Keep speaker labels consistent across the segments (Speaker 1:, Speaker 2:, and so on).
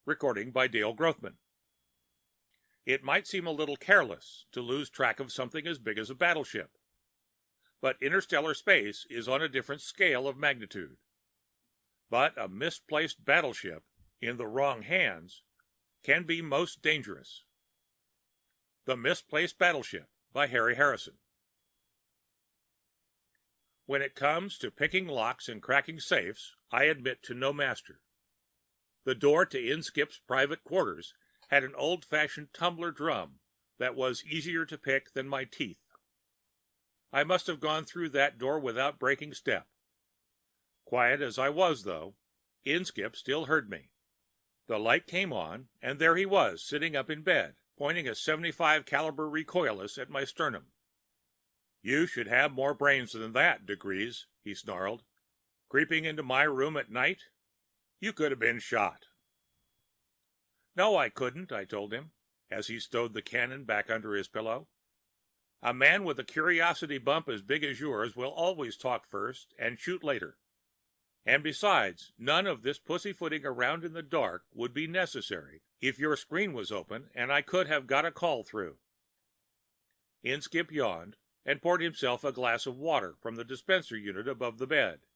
Speaker 1: recording by Dale Grothman. It might seem a little careless to lose track of something as big as a battleship, but interstellar space is on a different scale of magnitude. But a misplaced battleship in the wrong hands can be most dangerous. The Misplaced Battleship by Harry Harrison. When it comes to picking locks and cracking safes, I admit to no master. The door to Inskip's private quarters had an old-fashioned tumbler drum that was easier to pick than my teeth. I must have gone through that door without breaking step. Quiet as I was, though, Inskip still heard me. The light came on, and there he was, sitting up in bed, pointing a .75 caliber recoilless at my sternum. "You should have more brains than that, Degrees," he snarled. "Creeping into my room at night? You could have been shot." "No, I couldn't," I told him, as he stowed the cannon back under his pillow. "A man with a curiosity bump as big as yours will always talk first and shoot later. And besides, none of this pussyfooting around in the dark would be necessary if your screen was open and I could have got a call through." Inskip yawned and poured himself a glass of water from the dispenser unit above the bed.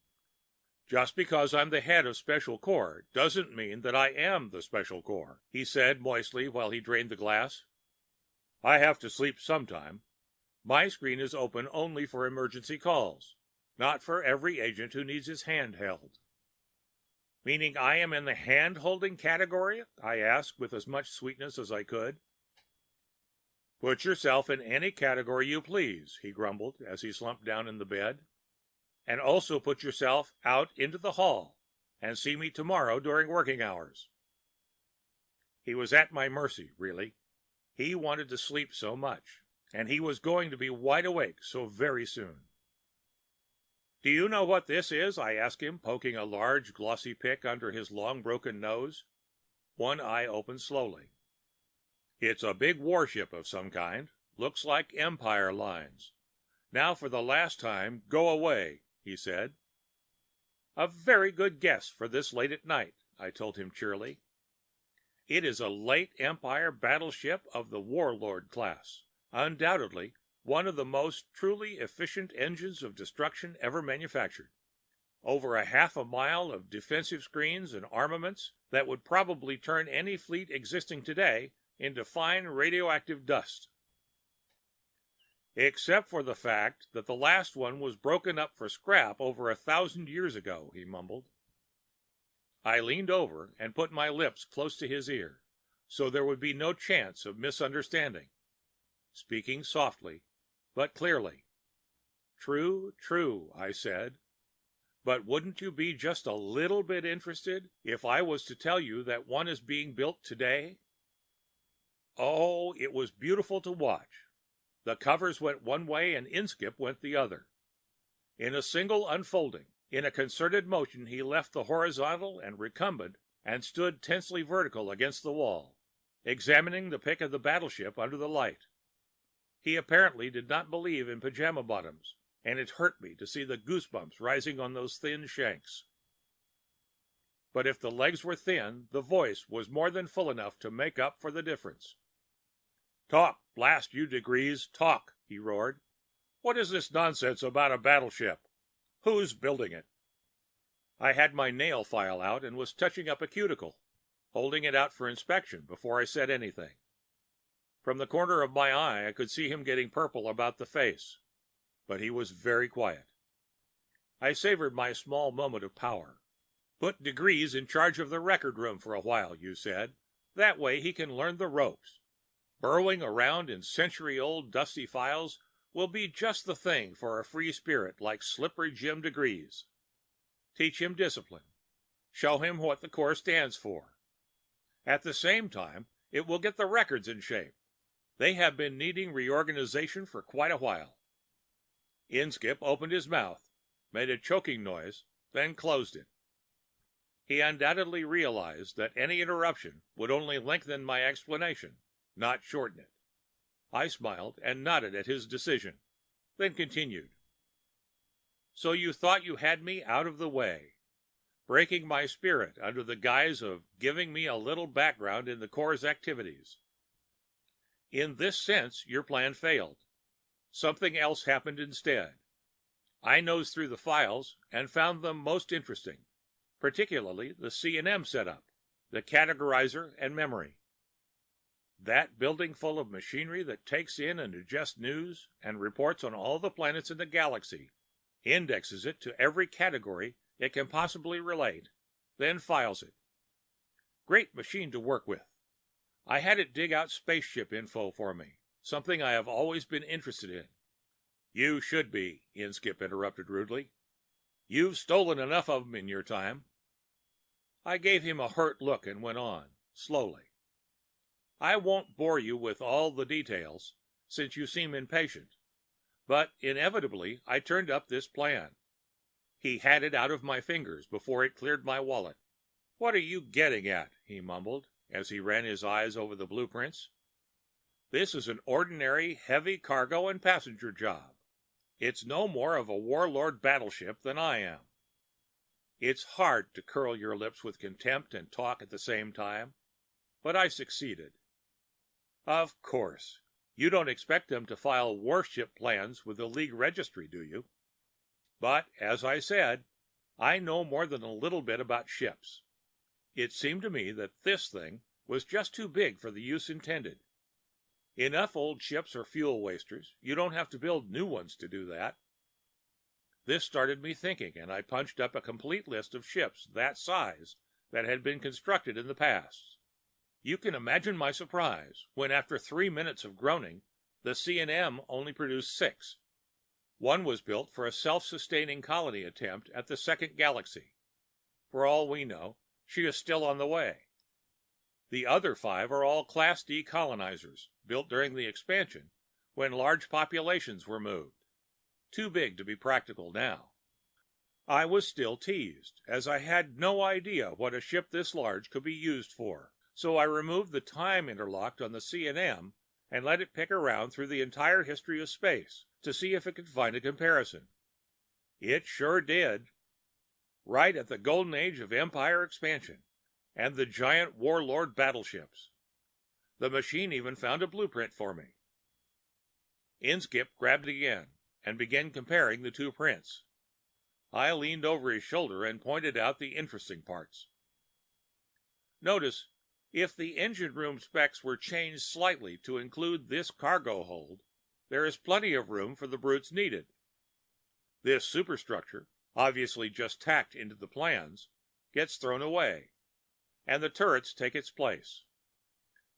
Speaker 1: "Just because I'm the head of Special Corps doesn't mean that I am the Special Corps," he said moistly while he drained the glass. "I have to sleep sometime. My screen is open only for emergency calls, not for every agent who needs his hand held." "Meaning I am in the hand-holding category?" I asked with as much sweetness as I could. "Put yourself in any category you please," he grumbled as he slumped down in the bed. "And also put yourself out into the hall and see me tomorrow during working hours." He was at my mercy, really. He wanted to sleep so much, and he was going to be wide awake so very soon. "Do you know what this is?" I asked him, poking a large glossy pick under his long broken nose. One eye opened slowly. "It's a big warship of some kind. Looks like Empire lines. Now for the last time, go away," he said. "A very good guess for this late at night," I told him cheerily. "It is a late Empire battleship of the Warlord class, undoubtedly one of the most truly efficient engines of destruction ever manufactured. Over a half a mile of defensive screens and armaments that would probably turn any fleet existing today into fine radioactive dust." "Except for the fact that the last one was broken up for scrap over 1,000 years ago," he mumbled. I leaned over and put my lips close to his ear, so there would be no chance of misunderstanding, speaking softly but clearly. "True, true," I said. "But wouldn't you be just a little bit interested if I was to tell you that one is being built today?" Oh, it was beautiful to watch. The covers went one way and Inskip went the other. In a single unfolding, in a concerted motion, he left the horizontal and recumbent and stood tensely vertical against the wall, examining the pick of the battleship under the light. He apparently did not believe in pajama bottoms, and it hurt me to see the goosebumps rising on those thin shanks. But if the legs were thin, the voice was more than full enough to make up for the difference. "Talk, blast you, Degrees, talk!" he roared. "What is this nonsense about a battleship? Who's building it?" I had my nail file out and was touching up a cuticle, holding it out for inspection before I said anything. From the corner of my eye, I could see him getting purple about the face, but he was very quiet. I savored my small moment of power. "Put Degrees in charge of the record room for a while," you said. "That way he can learn the ropes. Burrowing around in century-old dusty files will be just the thing for a free spirit like Slippery Jim Degrees. Teach him discipline. Show him what the Corps stands for. At the same time, it will get the records in shape. They have been needing reorganization for quite a while." Inskip opened his mouth, made a choking noise, then closed it. He undoubtedly realized that any interruption would only lengthen my explanation, not shorten it. I smiled and nodded at his decision, then continued. "So you thought you had me out of the way. breaking my spirit under the guise of giving me a little background in the Corps' activities. In this sense, your plan failed. Something else happened instead. I nosed through the files and found them most interesting, particularly the C&M setup, the categorizer and memory. That building full of machinery that takes in and digests news and reports on all the planets in the galaxy, indexes it to every category it can possibly relate, then files it. Great machine to work with. I had it dig out spaceship info for me, something I have always been interested in. You should be, Inskip interrupted rudely. You've stolen enough of them in your time. I gave him a hurt look and went on, slowly. I won't bore you with all the details, since you seem impatient, but inevitably I turned up this plan. He had it out of my fingers before it cleared my wallet. What are you getting at? He mumbled, as he ran his eyes over the blueprints. This is an ordinary heavy cargo and passenger job. It's no more of a warlord battleship than I am. It's hard to curl your lips with contempt and talk at the same time, but I succeeded. Of course, you don't expect them to file warship plans with the League Registry, do you? But, as I said, I know more than a little bit about ships. It seemed to me that this thing was just too big for the use intended. Enough old ships are fuel wasters. You don't have to build new ones to do that. This started me thinking, and I punched up a complete list of ships that size that had been constructed in the past. You can imagine my surprise when, after 3 minutes of groaning, the C&M only produced 6. One was built for a self-sustaining colony attempt at the second galaxy. For all we know, she is still on the way. The other 5 are all Class D colonizers, built during the expansion, when large populations were moved. Too big to be practical now. I was still teased, as I had no idea what a ship this large could be used for, so I removed the time interlock on the C&M and let it pick around through the entire history of space to see if it could find a comparison. It sure did. Right at the golden age of Empire expansion and the giant warlord battleships. The machine even found a blueprint for me. Inskip grabbed it again and began comparing the 2 prints. I leaned over his shoulder and pointed out the interesting parts. Notice, if the engine room specs were changed slightly to include this cargo hold, there is plenty of room for the brutes needed. This superstructure, obviously just tacked into the plans, gets thrown away, and the turrets take its place.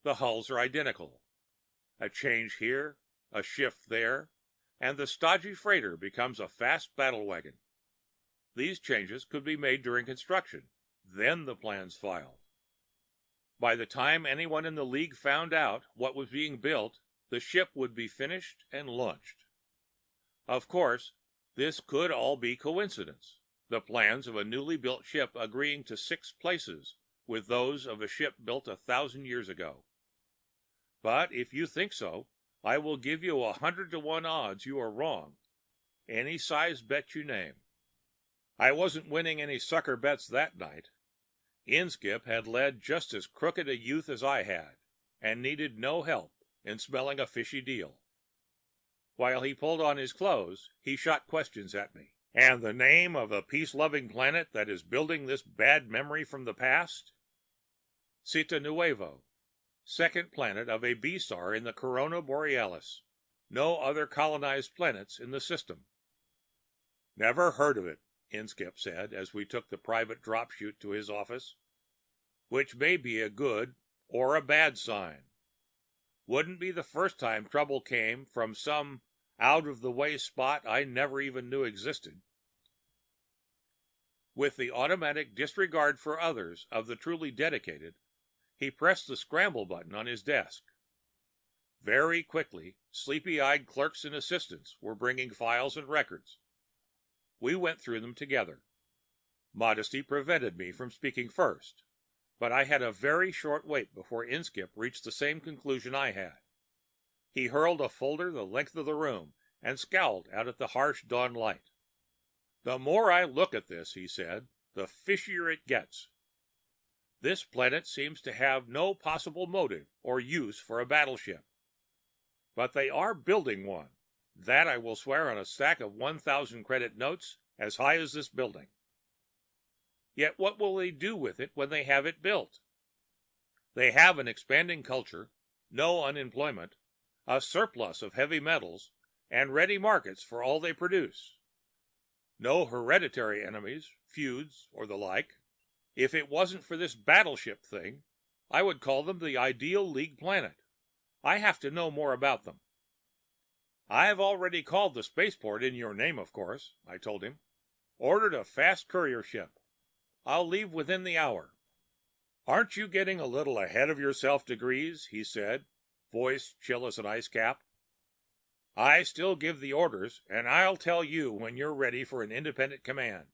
Speaker 1: The hulls are identical. A change here, a shift there, and the stodgy freighter becomes a fast battle wagon. These changes could be made during construction, then the plans filed. By the time anyone in the League found out what was being built, the ship would be finished and launched. Of course, this could all be coincidence, the plans of a newly built ship agreeing to 6 places with those of a ship built 1,000 years ago. But if you think so, I will give you 100-to-1 odds you are wrong. Any size bet you name. I wasn't winning any sucker bets that night. Inskip had led just as crooked a youth as I had, and needed no help in smelling a fishy deal. While he pulled on his clothes, he shot questions at me. And the name of a peace-loving planet that is building this bad memory from the past? Cita Nuevo, second planet of a B-star in the Corona Borealis. No other colonized planets in the system. Never heard of it, Inskip said as we took the private drop chute to his office. Which may be a good or a bad sign. Wouldn't be the first time trouble came from some out-of-the-way spot I never even knew existed. With the automatic disregard for others of the truly dedicated, he pressed the scramble button on his desk. Very quickly, sleepy-eyed clerks and assistants were bringing files and records. We went through them together. Modesty prevented me from speaking first, but I had a very short wait before Inskip reached the same conclusion I had. He hurled a folder the length of the room and scowled out at the harsh dawn light. The more I look at this, he said, the fishier it gets. This planet seems to have no possible motive or use for a battleship. But they are building one. That I will swear on a stack of 1,000 credit notes as high as this building. Yet what will they do with it when they have it built? They have an expanding culture, no unemployment, a surplus of heavy metals, and ready markets for all they produce. No hereditary enemies, feuds, or the like. If it wasn't for this battleship thing, I would call them the ideal League planet. I have to know more about them. I've already called the spaceport in your name, of course, I told him. Ordered a fast courier ship. I'll leave within the hour. Aren't you getting a little ahead of yourself, Degrees? He said, voice chill as an ice cap. I still give the orders, and I'll tell you when you're ready for an independent command.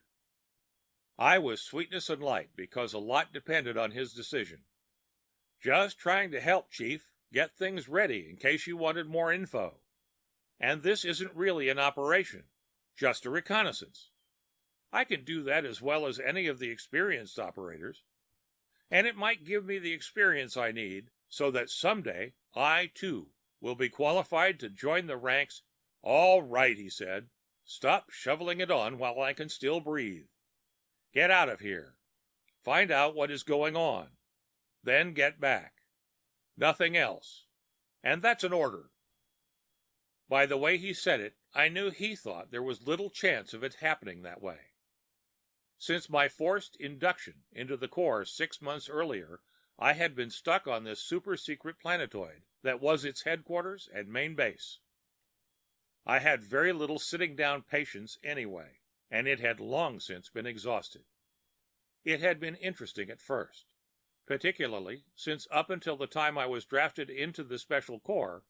Speaker 1: I was sweetness and light because a lot depended on his decision. Just trying to help, Chief, get things ready in case you wanted more info. And this isn't really an operation, just a reconnaissance. I can do that as well as any of the experienced operators. And it might give me the experience I need so that someday I, too, will be qualified to join the ranks. All right, he said. Stop shoveling it on while I can still breathe. Get out of here. Find out what is going on. Then get back. Nothing else. And that's an order. By the way he said it, I knew he thought there was little chance of it happening that way. Since my forced induction into the Corps 6 months earlier, I had been stuck on this super-secret planetoid that was its headquarters and main base. I had very little sitting-down patience anyway, and it had long since been exhausted. It had been interesting at first, particularly since up until the time I was drafted into the Special Corps,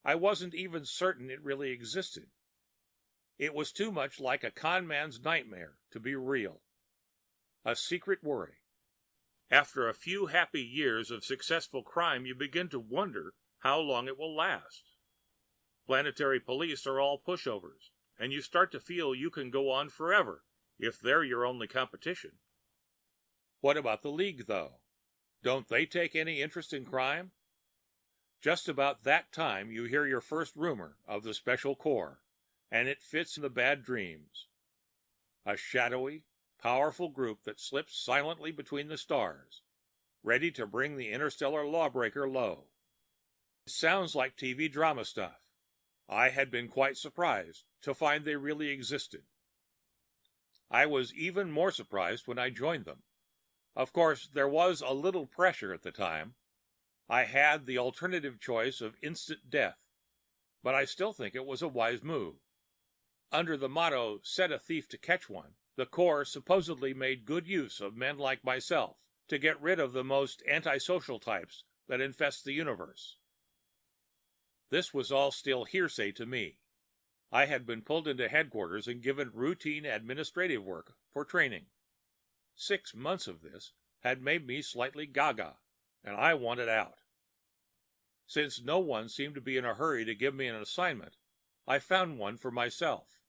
Speaker 1: I wasn't even certain it really existed. It was too much like a con man's nightmare to be real. A secret worry. After a few happy years of successful crime, you begin to wonder how long it will last. Planetary police are all pushovers, and you start to feel you can go on forever if they're your only competition. What about the League, though? Don't they take any interest in crime? Just about that time you hear your first rumor of the Special Corps, and it fits in the bad dreams. A shadowy, powerful group that slips silently between the stars, ready to bring the interstellar lawbreaker low. It sounds like TV drama stuff. I had been quite surprised to find they really existed. I was even more surprised when I joined them. Of course, there was a little pressure at the time. I had the alternative choice of instant death, but I still think it was a wise move. Under the motto, set a thief to catch one, the Corps supposedly made good use of men like myself to get rid of the most antisocial types that infest the universe. This was all still hearsay to me. I had been pulled into headquarters and given routine administrative work for training. 6 months of this had made me slightly gaga, and I wanted out. Since no one seemed to be in a hurry to give me an assignment, I found one for myself.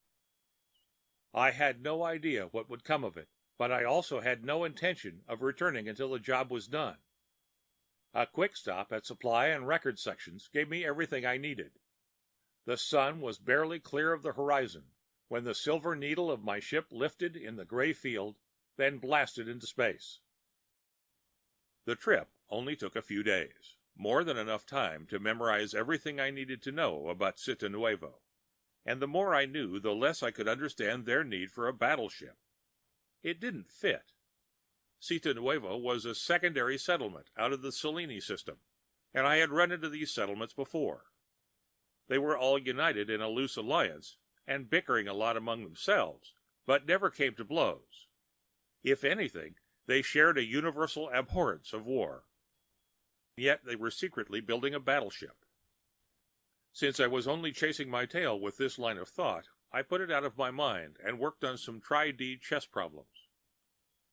Speaker 1: I had no idea what would come of it, but I also had no intention of returning until the job was done. A quick stop at supply and record sections gave me everything I needed. The sun was barely clear of the horizon when the silver needle of my ship lifted in the gray field, then blasted into space. The trip only took a few days, more than enough time to memorize everything I needed to know about Sita Nuevo, and the more I knew, the less I could understand their need for a battleship. It didn't fit. Sita Nuevo was a secondary settlement out of the Selene system, and I had run into these settlements before. They were all united in a loose alliance and bickering a lot among themselves, but never came to blows. If anything, they shared a universal abhorrence of war. Yet they were secretly building a battleship. Since I was only chasing my tail with this line of thought, I put it out of my mind and worked on some tri-D chess problems.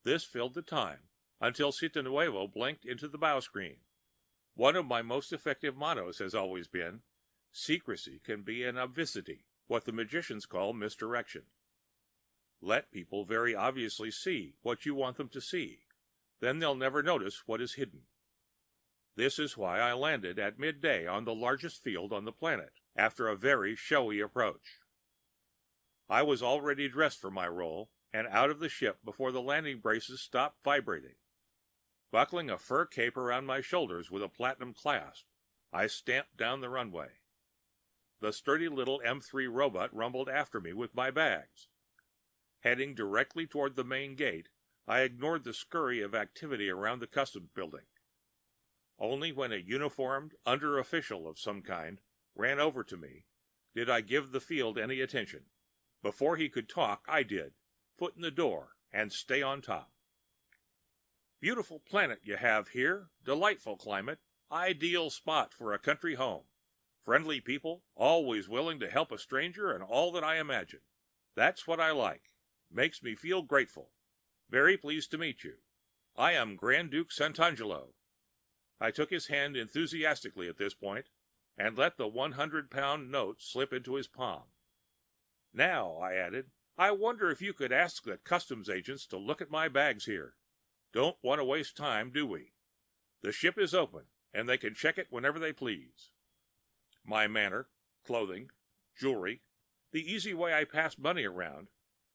Speaker 1: This filled the time until Sita Nuevo blinked into the bow screen. One of my most effective mottos has always been, secrecy can be an obviously, what the magicians call misdirection. Let people very obviously see what you want them to see. Then they'll never notice what is hidden. This is why I landed at midday on the largest field on the planet, after a very showy approach. I was already dressed for my role and out of the ship before the landing braces stopped vibrating. Buckling a fur cape around my shoulders with a platinum clasp, I stamped down the runway. The sturdy little M3 robot rumbled after me with my bags. Heading directly toward the main gate, I ignored the scurry of activity around the customs building. Only when a uniformed under-official of some kind ran over to me did I give the field any attention. Before he could talk, I did, foot in the door, and stay on top. Beautiful planet you have here, delightful climate, ideal spot for a country home. Friendly people, always willing to help a stranger and all that I imagine. That's what I like. Makes me feel grateful. Very pleased to meet you. I am Grand Duke Sant'Angelo. I took his hand enthusiastically at this point and let the 100-pound note slip into his palm. Now, I added, I wonder if you could ask the customs agents to look at my bags here. Don't want to waste time, do we? The ship is open, and they can check it whenever they please. My manner, clothing, jewelry, the easy way I pass money around,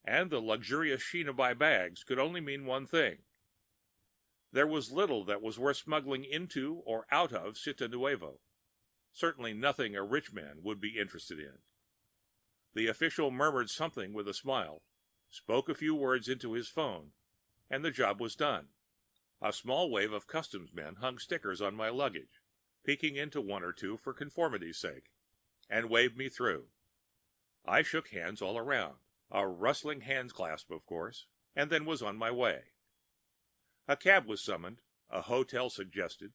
Speaker 1: and the luxurious sheen of my bags could only mean one thing. There was little that was worth smuggling into or out of Ciudad Nuevo. Certainly nothing a rich man would be interested in. The official murmured something with a smile, spoke a few words into his phone, and the job was done. A small wave of customs men hung stickers on my luggage, peeking into one or two for conformity's sake, and waved me through. I shook hands all around, a rustling handclasp, of course, and then was on my way. A cab was summoned, a hotel suggested.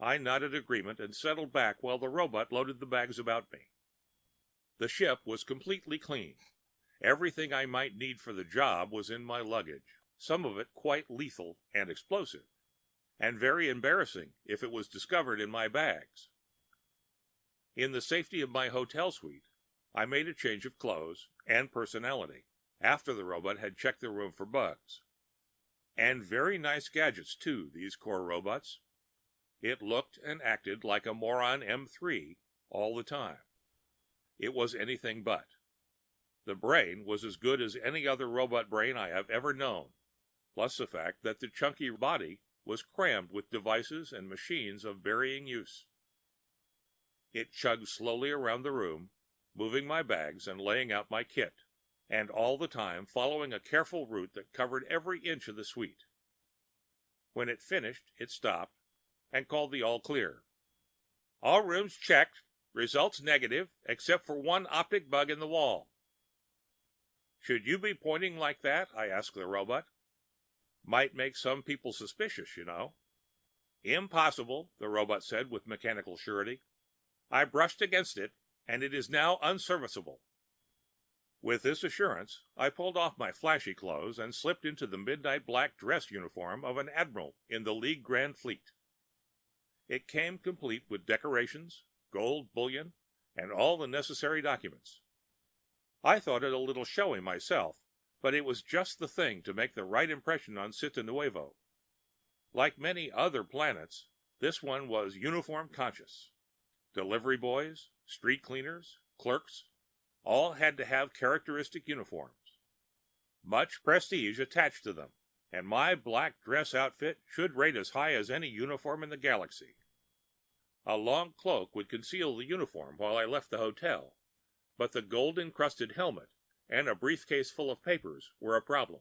Speaker 1: I nodded agreement and settled back while the robot loaded the bags about me. The ship was completely clean. Everything I might need for the job was in my luggage, some of it quite lethal and explosive, and very embarrassing if it was discovered in my bags. In the safety of my hotel suite, I made a change of clothes and personality after the robot had checked the room for bugs. And very nice gadgets, too, these core robots. It looked and acted like a moron M3 all the time. It was anything but. The brain was as good as any other robot brain I have ever known, plus the fact that the chunky body was crammed with devices and machines of varying use. It chugged slowly around the room, moving my bags and laying out my kit, and all the time following a careful route that covered every inch of the suite. When it finished, it stopped and called the all clear. All rooms checked. Results negative, except for one optic bug in the wall. Should you be pointing like that? I asked the robot. Might make some people suspicious, you know. Impossible, the robot said with mechanical surety. I brushed against it, and it is now unserviceable. With this assurance, I pulled off my flashy clothes and slipped into the midnight black dress uniform of an admiral in the League Grand Fleet. It came complete with decorations, gold bullion, and all the necessary documents. I thought it a little showy myself, but it was just the thing to make the right impression on Ciudad Nuevo. Like many other planets, this one was uniform conscious. Delivery boys, street cleaners, clerks, all had to have characteristic uniforms. Much prestige attached to them, and my black dress outfit should rate as high as any uniform in the galaxy. A long cloak would conceal the uniform while I left the hotel, but the gold-encrusted helmet and a briefcase full of papers were a problem.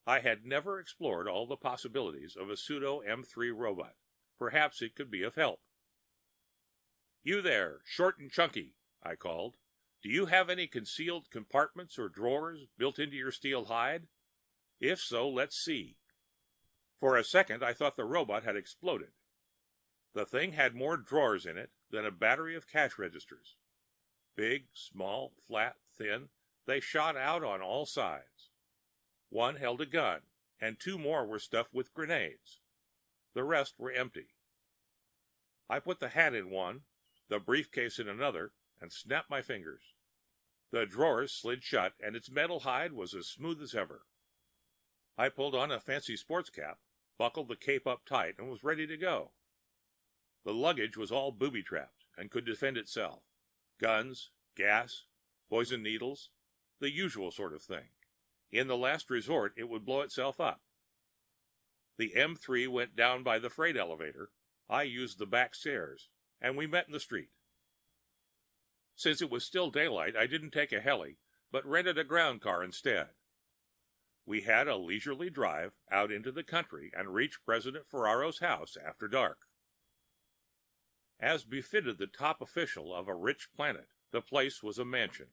Speaker 1: I had never explored all the possibilities of a pseudo M3 robot. Perhaps it could be of help. You there, short and chunky, I called. Do you have any concealed compartments or drawers built into your steel hide? If so, let's see. For a second, I thought the robot had exploded. The thing had more drawers in it than a battery of cash registers. Big, small, flat, thin, they shot out on all sides. One held a gun, and two more were stuffed with grenades. The rest were empty. I put the hat in one, the briefcase in another, and snapped my fingers. The drawers slid shut, and its metal hide was as smooth as ever. I pulled on a fancy sports cap, buckled the cape up tight, and was ready to go. The luggage was all booby-trapped and could defend itself. Guns, gas, poison needles, the usual sort of thing. In the last resort, it would blow itself up. The M3 went down by the freight elevator. I used the back stairs, and we met in the street. Since it was still daylight, I didn't take a heli, but rented a ground car instead. We had a leisurely drive out into the country and reached President Ferraro's house after dark. As befitted the top official of a rich planet, the place was a mansion.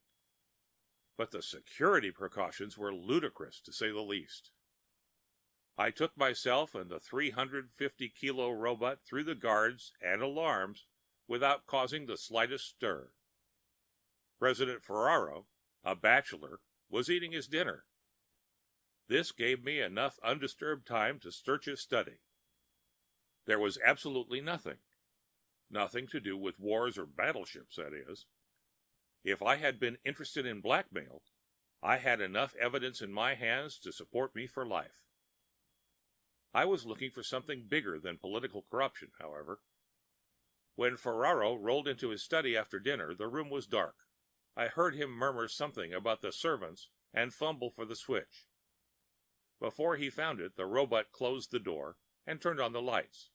Speaker 1: But the security precautions were ludicrous, to say the least. I took myself and the 350-kilo robot through the guards and alarms without causing the slightest stir. President Ferraro, a bachelor, was eating his dinner. This gave me enough undisturbed time to search his study. There was absolutely nothing. Nothing to do with wars or battleships, that is. If I had been interested in blackmail, I had enough evidence in my hands to support me for life. I was looking for something bigger than political corruption, however. When Ferraro rolled into his study after dinner, the room was dark. I heard him murmur something about the servants and fumble for the switch. Before he found it, the robot closed the door and turned on the lights.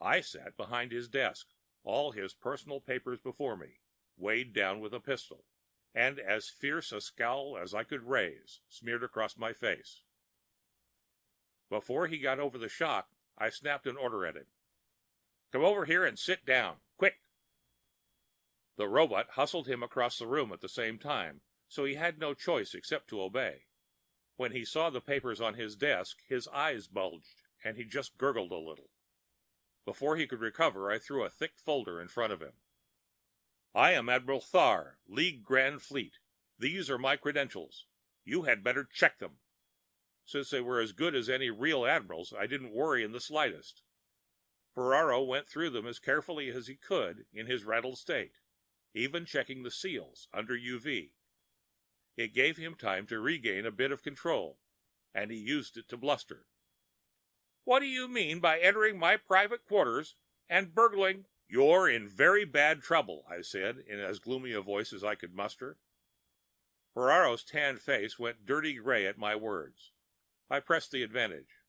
Speaker 1: I sat behind his desk, all his personal papers before me, weighed down with a pistol, and as fierce a scowl as I could raise smeared across my face. Before he got over the shock, I snapped an order at him. "Come over here and sit down, quick!" The robot hustled him across the room at the same time, so he had no choice except to obey. When he saw the papers on his desk, his eyes bulged, and he just gurgled a little. Before he could recover, I threw a thick folder in front of him. "I am Admiral Thar, League Grand Fleet. These are my credentials. You had better check them." Since they were as good as any real admiral's, I didn't worry in the slightest. Ferraro went through them as carefully as he could in his rattled state, even checking the seals under UV. It gave him time to regain a bit of control, and he used it to bluster. "What do you mean by entering my private quarters and burgling—" "You're in very bad trouble," I said in as gloomy a voice as I could muster. Ferraro's tanned face went dirty gray at my words. I pressed the advantage.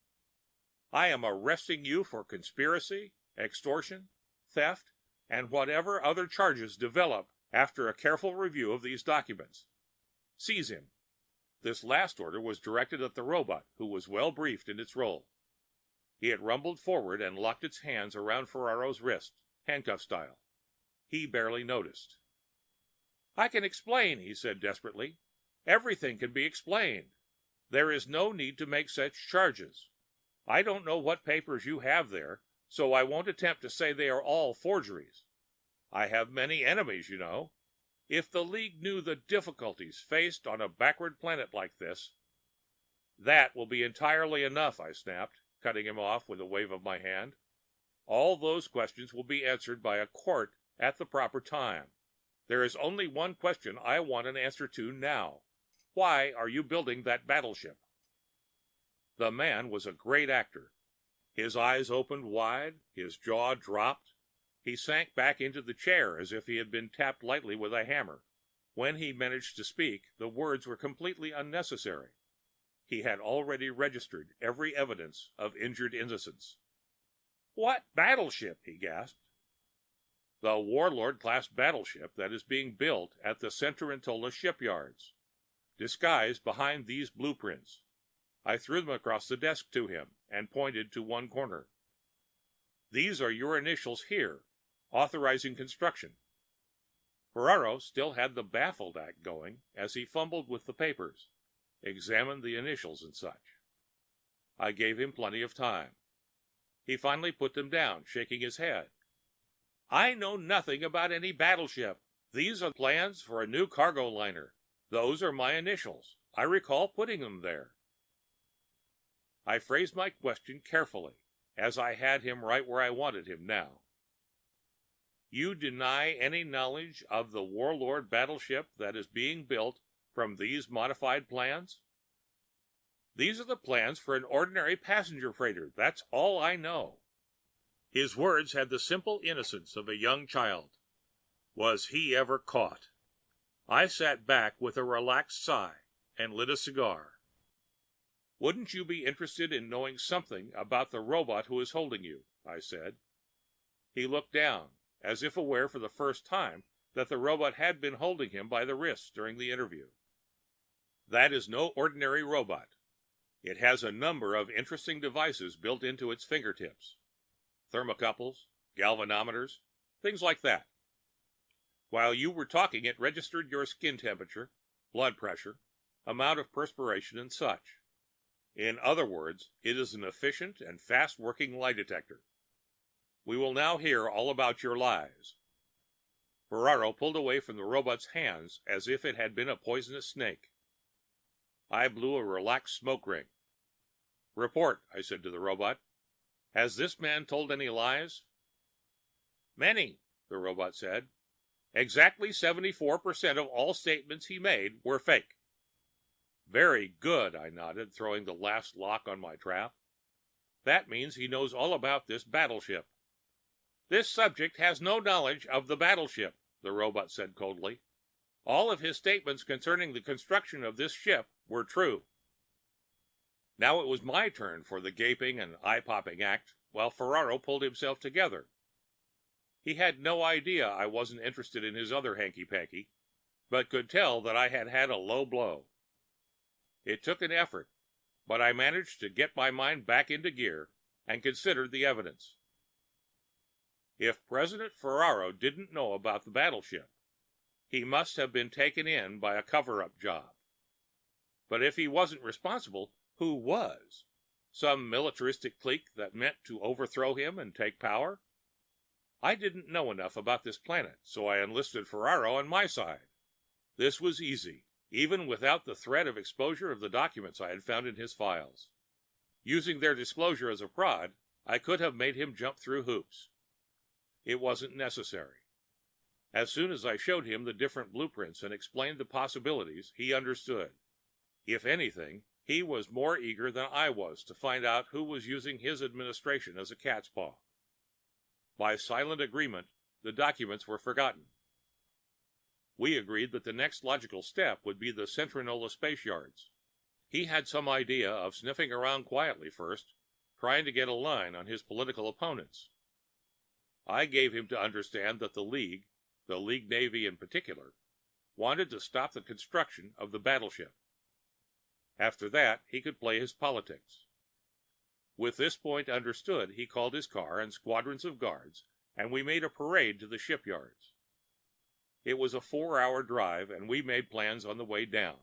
Speaker 1: "I am arresting you for conspiracy, extortion, theft, and whatever other charges develop after a careful review of these documents. Seize him." This last order was directed at the robot, who was well briefed in its role. It rumbled forward and locked its hands around Ferraro's wrist, handcuff style. He barely noticed. "I can explain," he said desperately. "Everything can be explained. There is no need to make such charges. I don't know what papers you have there, so I won't attempt to say they are all forgeries. I have many enemies, you know. If the League knew the difficulties faced on a backward planet like this—" "That will be entirely enough," I snapped, cutting him off with a wave of my hand. "All those questions will be answered by a court at the proper time. There is only one question I want an answer to now. Why are you building that battleship?" The man was a great actor. His eyes opened wide, his jaw dropped. He sank back into the chair as if he had been tapped lightly with a hammer. When he managed to speak, the words were completely unnecessary. He had already registered every evidence of injured innocence. "What battleship?" he gasped. "The Warlord-class battleship that is being built at the Centaurantola shipyards, disguised behind these blueprints." I threw them across the desk to him and pointed to one corner. "These are your initials here, authorizing construction." Ferraro still had the baffled act going as he fumbled with the papers, examined the initials and such. I gave him plenty of time. He finally put them down, shaking his head. "I know nothing about any battleship. These are plans for a new cargo liner. Those are my initials. I recall putting them there." I phrased my question carefully, as I had him right where I wanted him now. You deny any knowledge of the warlord battleship that is being built from these modified plans? These are the plans for an ordinary passenger freighter. That's all I know." His words had the simple innocence of a young child. Was he ever caught? I sat back with a relaxed sigh and lit a cigar. "Wouldn't you be interested in knowing something about the robot who is holding you?" I said. He looked down, as if aware for the first time that the robot had been holding him by the wrists during the interview. "That is no ordinary robot. It has a number of interesting devices built into its fingertips. Thermocouples, galvanometers, things like that. While you were talking, it registered your skin temperature, blood pressure, amount of perspiration, and such. In other words, it is an efficient and fast-working lie detector. We will now hear all about your lies." Ferraro pulled away from the robot's hands as if it had been a poisonous snake. I blew a relaxed smoke ring. "Report," I said to the robot. "Has this man told any lies?" "Many," the robot said. "Exactly 74% of all statements he made were fake." "Very good," I nodded, throwing the last lock on my trap. "That means he knows all about this battleship." "This subject has no knowledge of the battleship," the robot said coldly. "All of his statements concerning the construction of this ship were true." Now it was my turn for the gaping and eye-popping act, while Ferraro pulled himself together. He had no idea I wasn't interested in his other hanky-panky, but could tell that I had had a low blow. It took an effort, but I managed to get my mind back into gear and consider the evidence. If President Ferraro didn't know about the battleship, he must have been taken in by a cover-up job. But if he wasn't responsible, who was? Some militaristic clique that meant to overthrow him and take power? I didn't know enough about this planet, so I enlisted Ferraro on my side. This was easy, even without the threat of exposure of the documents I had found in his files. Using their disclosure as a prod, I could have made him jump through hoops. It wasn't necessary. As soon as I showed him the different blueprints and explained the possibilities, he understood. If anything, he was more eager than I was to find out who was using his administration as a cat's paw. By silent agreement, the documents were forgotten. We agreed that the next logical step would be the Centrinola space yards. He had some idea of sniffing around quietly first, trying to get a line on his political opponents. I gave him to understand that the League Navy in particular, wanted to stop the construction of the battleship. After that, he could play his politics. With this point understood, he called his car and squadrons of guards, and we made a parade to the shipyards. It was a 4-hour drive, and we made plans on the way down.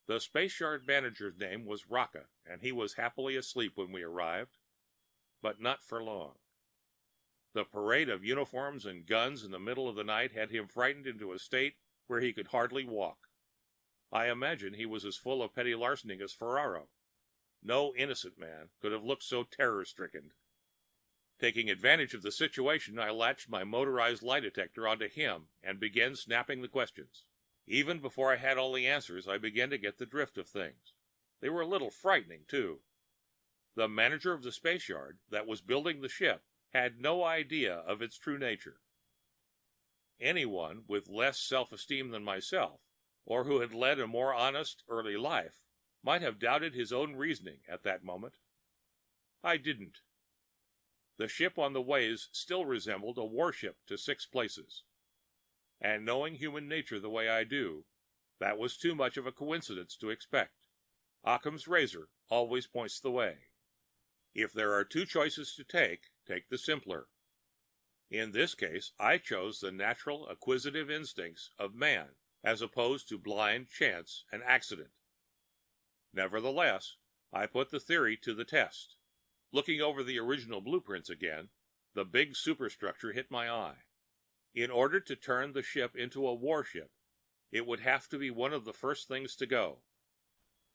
Speaker 1: The space yard manager's name was Rocca, and he was happily asleep when we arrived, but not for long. The parade of uniforms and guns in the middle of the night had him frightened into a state where he could hardly walk. I imagine he was as full of petty larceny as Ferraro. No innocent man could have looked so terror-stricken. Taking advantage of the situation, I latched my motorized lie detector onto him and began snapping the questions. Even before I had all the answers, I began to get the drift of things. They were a little frightening, too. The manager of the space yard that was building the ship had no idea of its true nature. Anyone with less self-esteem than myself, or who had led a more honest early life, might have doubted his own reasoning at that moment. I didn't. The ship on the ways still resembled a warship to 6 places. And knowing human nature the way I do, that was too much of a coincidence to expect. Occam's razor always points the way. If there are 2 choices to take, take the simpler. In this case, I chose the natural acquisitive instincts of man as opposed to blind chance and accident. Nevertheless, I put the theory to the test. Looking over the original blueprints again, the big superstructure hit my eye. In order to turn the ship into a warship, it would have to be one of the first things to go.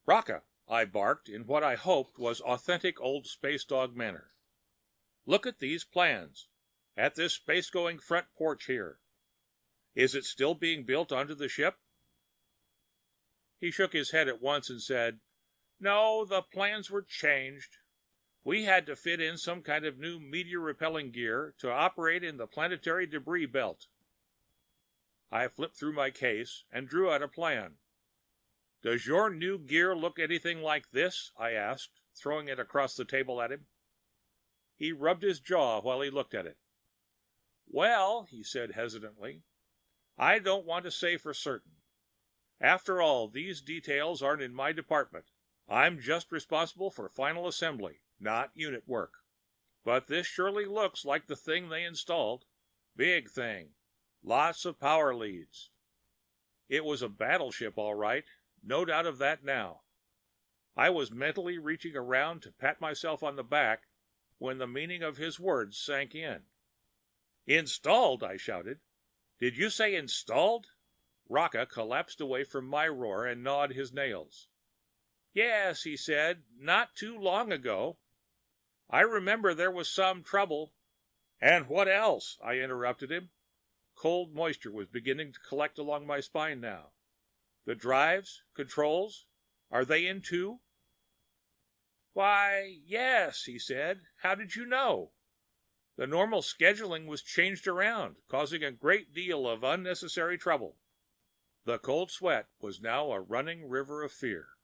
Speaker 1: "Rocca!" I barked in what I hoped was authentic old space dog manner. "Look at these plans. At this space-going front porch here. Is it still being built onto the ship?" He shook his head at once and said, "No, the plans were changed. We had to fit in some kind of new meteor-repelling gear to operate in the planetary debris belt." I flipped through my case and drew out a plan. "Does your new gear look anything like this?" I asked, throwing it across the table at him. He rubbed his jaw while he looked at it. "Well," he said hesitantly, "I don't want to say for certain. After all, these details aren't in my department. I'm just responsible for final assembly, not unit work. But this surely looks like the thing they installed. Big thing. Lots of power leads. It was a battleship, all right. No doubt of that now." I was mentally reaching around to pat myself on the back when the meaning of his words sank in. "Installed!" I shouted. "Did you say installed?" Rocca collapsed away from my roar and gnawed his nails. "Yes," he said, "not too long ago. I remember there was some trouble." "And what else?" I interrupted him. Cold moisture was beginning to collect along my spine now. "The drives, controls, are they in too?" "Why, yes," he said. "How did you know? The normal scheduling was changed around, causing a great deal of unnecessary trouble." The cold sweat was now a running river of fear.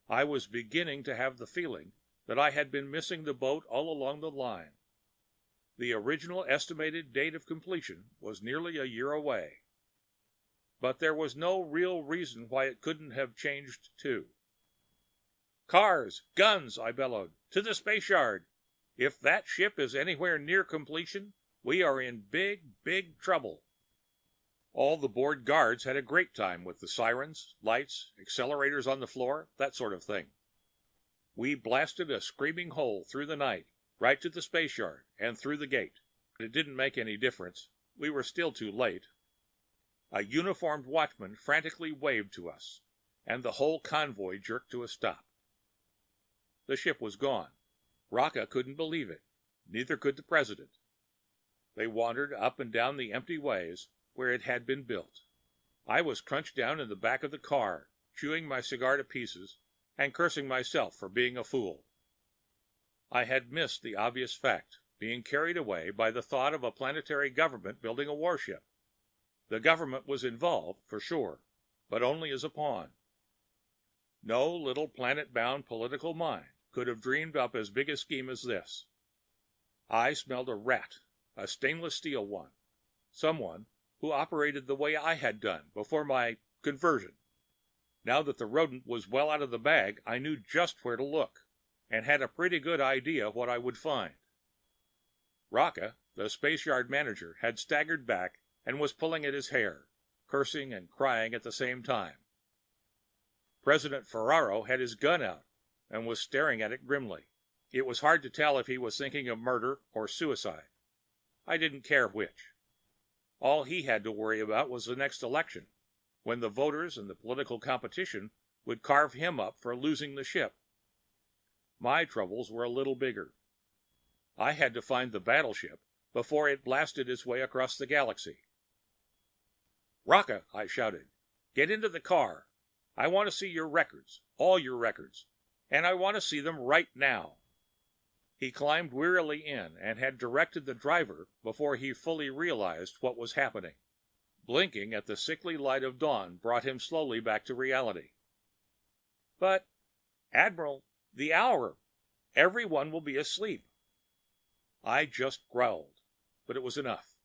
Speaker 1: I was beginning to have the feeling that I had been missing the boat all along the line. The original estimated date of completion was nearly a year away. But there was no real reason why it couldn't have changed too. "Cars! Guns!" I bellowed. "To the space yard! If that ship is anywhere near completion, we are in big, big trouble." All the bored guards had a great time with the sirens, lights, accelerators on the floor, that sort of thing. We blasted a screaming hole through the night, right to the space yard and through the gate. It didn't make any difference. We were still too late. A uniformed watchman frantically waved to us, and the whole convoy jerked to a stop. The ship was gone. Rocca couldn't believe it. Neither could the president. They wandered up and down the empty ways where it had been built. I was crunched down in the back of the car, chewing my cigar to pieces and cursing myself for being a fool. I had missed the obvious fact, being carried away by the thought of a planetary government building a warship. The government was involved, for sure, but only as a pawn. No little planet-bound political mind could have dreamed up as big a scheme as this. I smelled a rat, a stainless steel one, someone who operated the way I had done before my conversion. Now that the rodent was well out of the bag, I knew just where to look, and had a pretty good idea what I would find. Rocca, the space yard manager, had staggered back and was pulling at his hair, cursing and crying at the same time. President Ferraro had his gun out and was staring at it grimly. It was hard to tell if he was thinking of murder or suicide. I didn't care which. All he had to worry about was the next election, when the voters and the political competition would carve him up for losing the ship. My troubles were a little bigger. I had to find the battleship before it blasted its way across the galaxy. "Rocca," I shouted, "get into the car. I want to see your records, all your records, and I want to see them right now." He climbed wearily in and had directed the driver before he fully realized what was happening. Blinking at the sickly light of dawn brought him slowly back to reality. "But, Admiral, the hour. Everyone will be asleep." I just growled, but it was enough.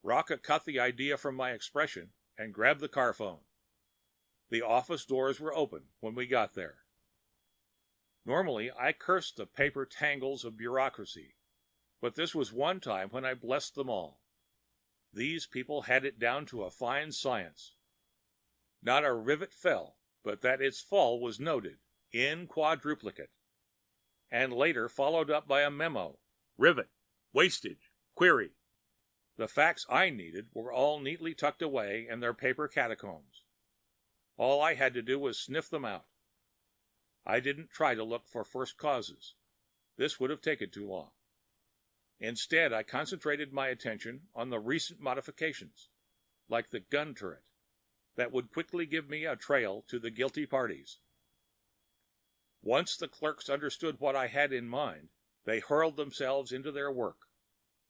Speaker 1: Rocca caught the idea from my expression and grabbed the car phone. The office doors were open when we got there. Normally, I cursed the paper tangles of bureaucracy, but this was one time when I blessed them all. These people had it down to a fine science. Not a rivet fell, but that its fall was noted, in quadruplicate, and later followed up by a memo: rivet, wastage, query. The facts I needed were all neatly tucked away in their paper catacombs. All I had to do was sniff them out. I didn't try to look for first causes. This would have taken too long. Instead, I concentrated my attention on the recent modifications, like the gun turret, that would quickly give me a trail to the guilty parties. Once the clerks understood what I had in mind, they hurled themselves into their work,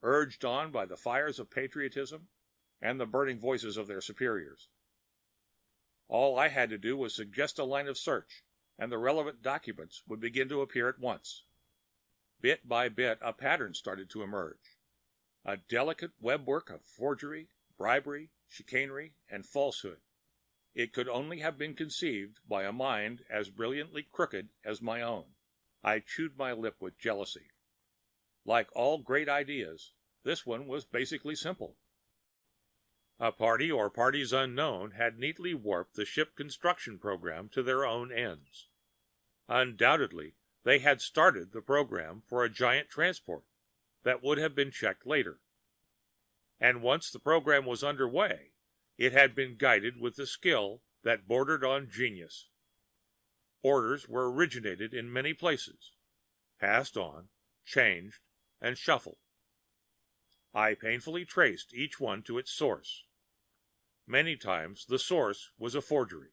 Speaker 1: urged on by the fires of patriotism and the burning voices of their superiors. All I had to do was suggest a line of search, and the relevant documents would begin to appear at once. Bit by bit, a pattern started to emerge, a delicate webwork of forgery, bribery, chicanery, and falsehood. It could only have been conceived by a mind as brilliantly crooked as my own. I chewed my lip with jealousy. Like all great ideas, this one was basically simple. A party or parties unknown had neatly warped the ship construction program to their own ends. Undoubtedly, they had started the program for a giant transport that would have been checked later. And once the program was underway, it had been guided with a skill that bordered on genius. Orders were originated in many places, passed on, changed, and shuffled. I painfully traced each one to its source. Many times the source was a forgery.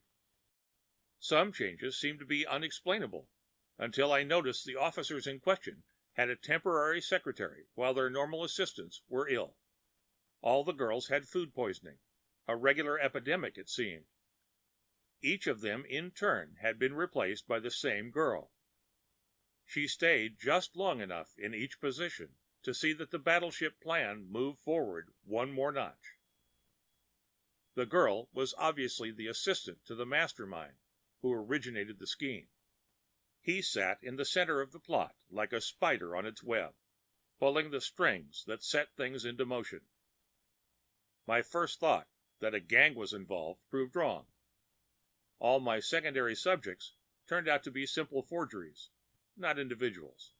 Speaker 1: Some changes seemed to be unexplainable, until I noticed the officers in question had a temporary secretary while their normal assistants were ill. All the girls had food poisoning, a regular epidemic it seemed. Each of them in turn had been replaced by the same girl. She stayed just long enough in each position to see that the battleship plan moved forward one more notch. The girl was obviously the assistant to the mastermind who originated the scheme. He sat in the center of the plot like a spider on its web, pulling the strings that set things into motion. My first thought that a gang was involved proved wrong. All my secondary subjects turned out to be simple forgeries, not individuals.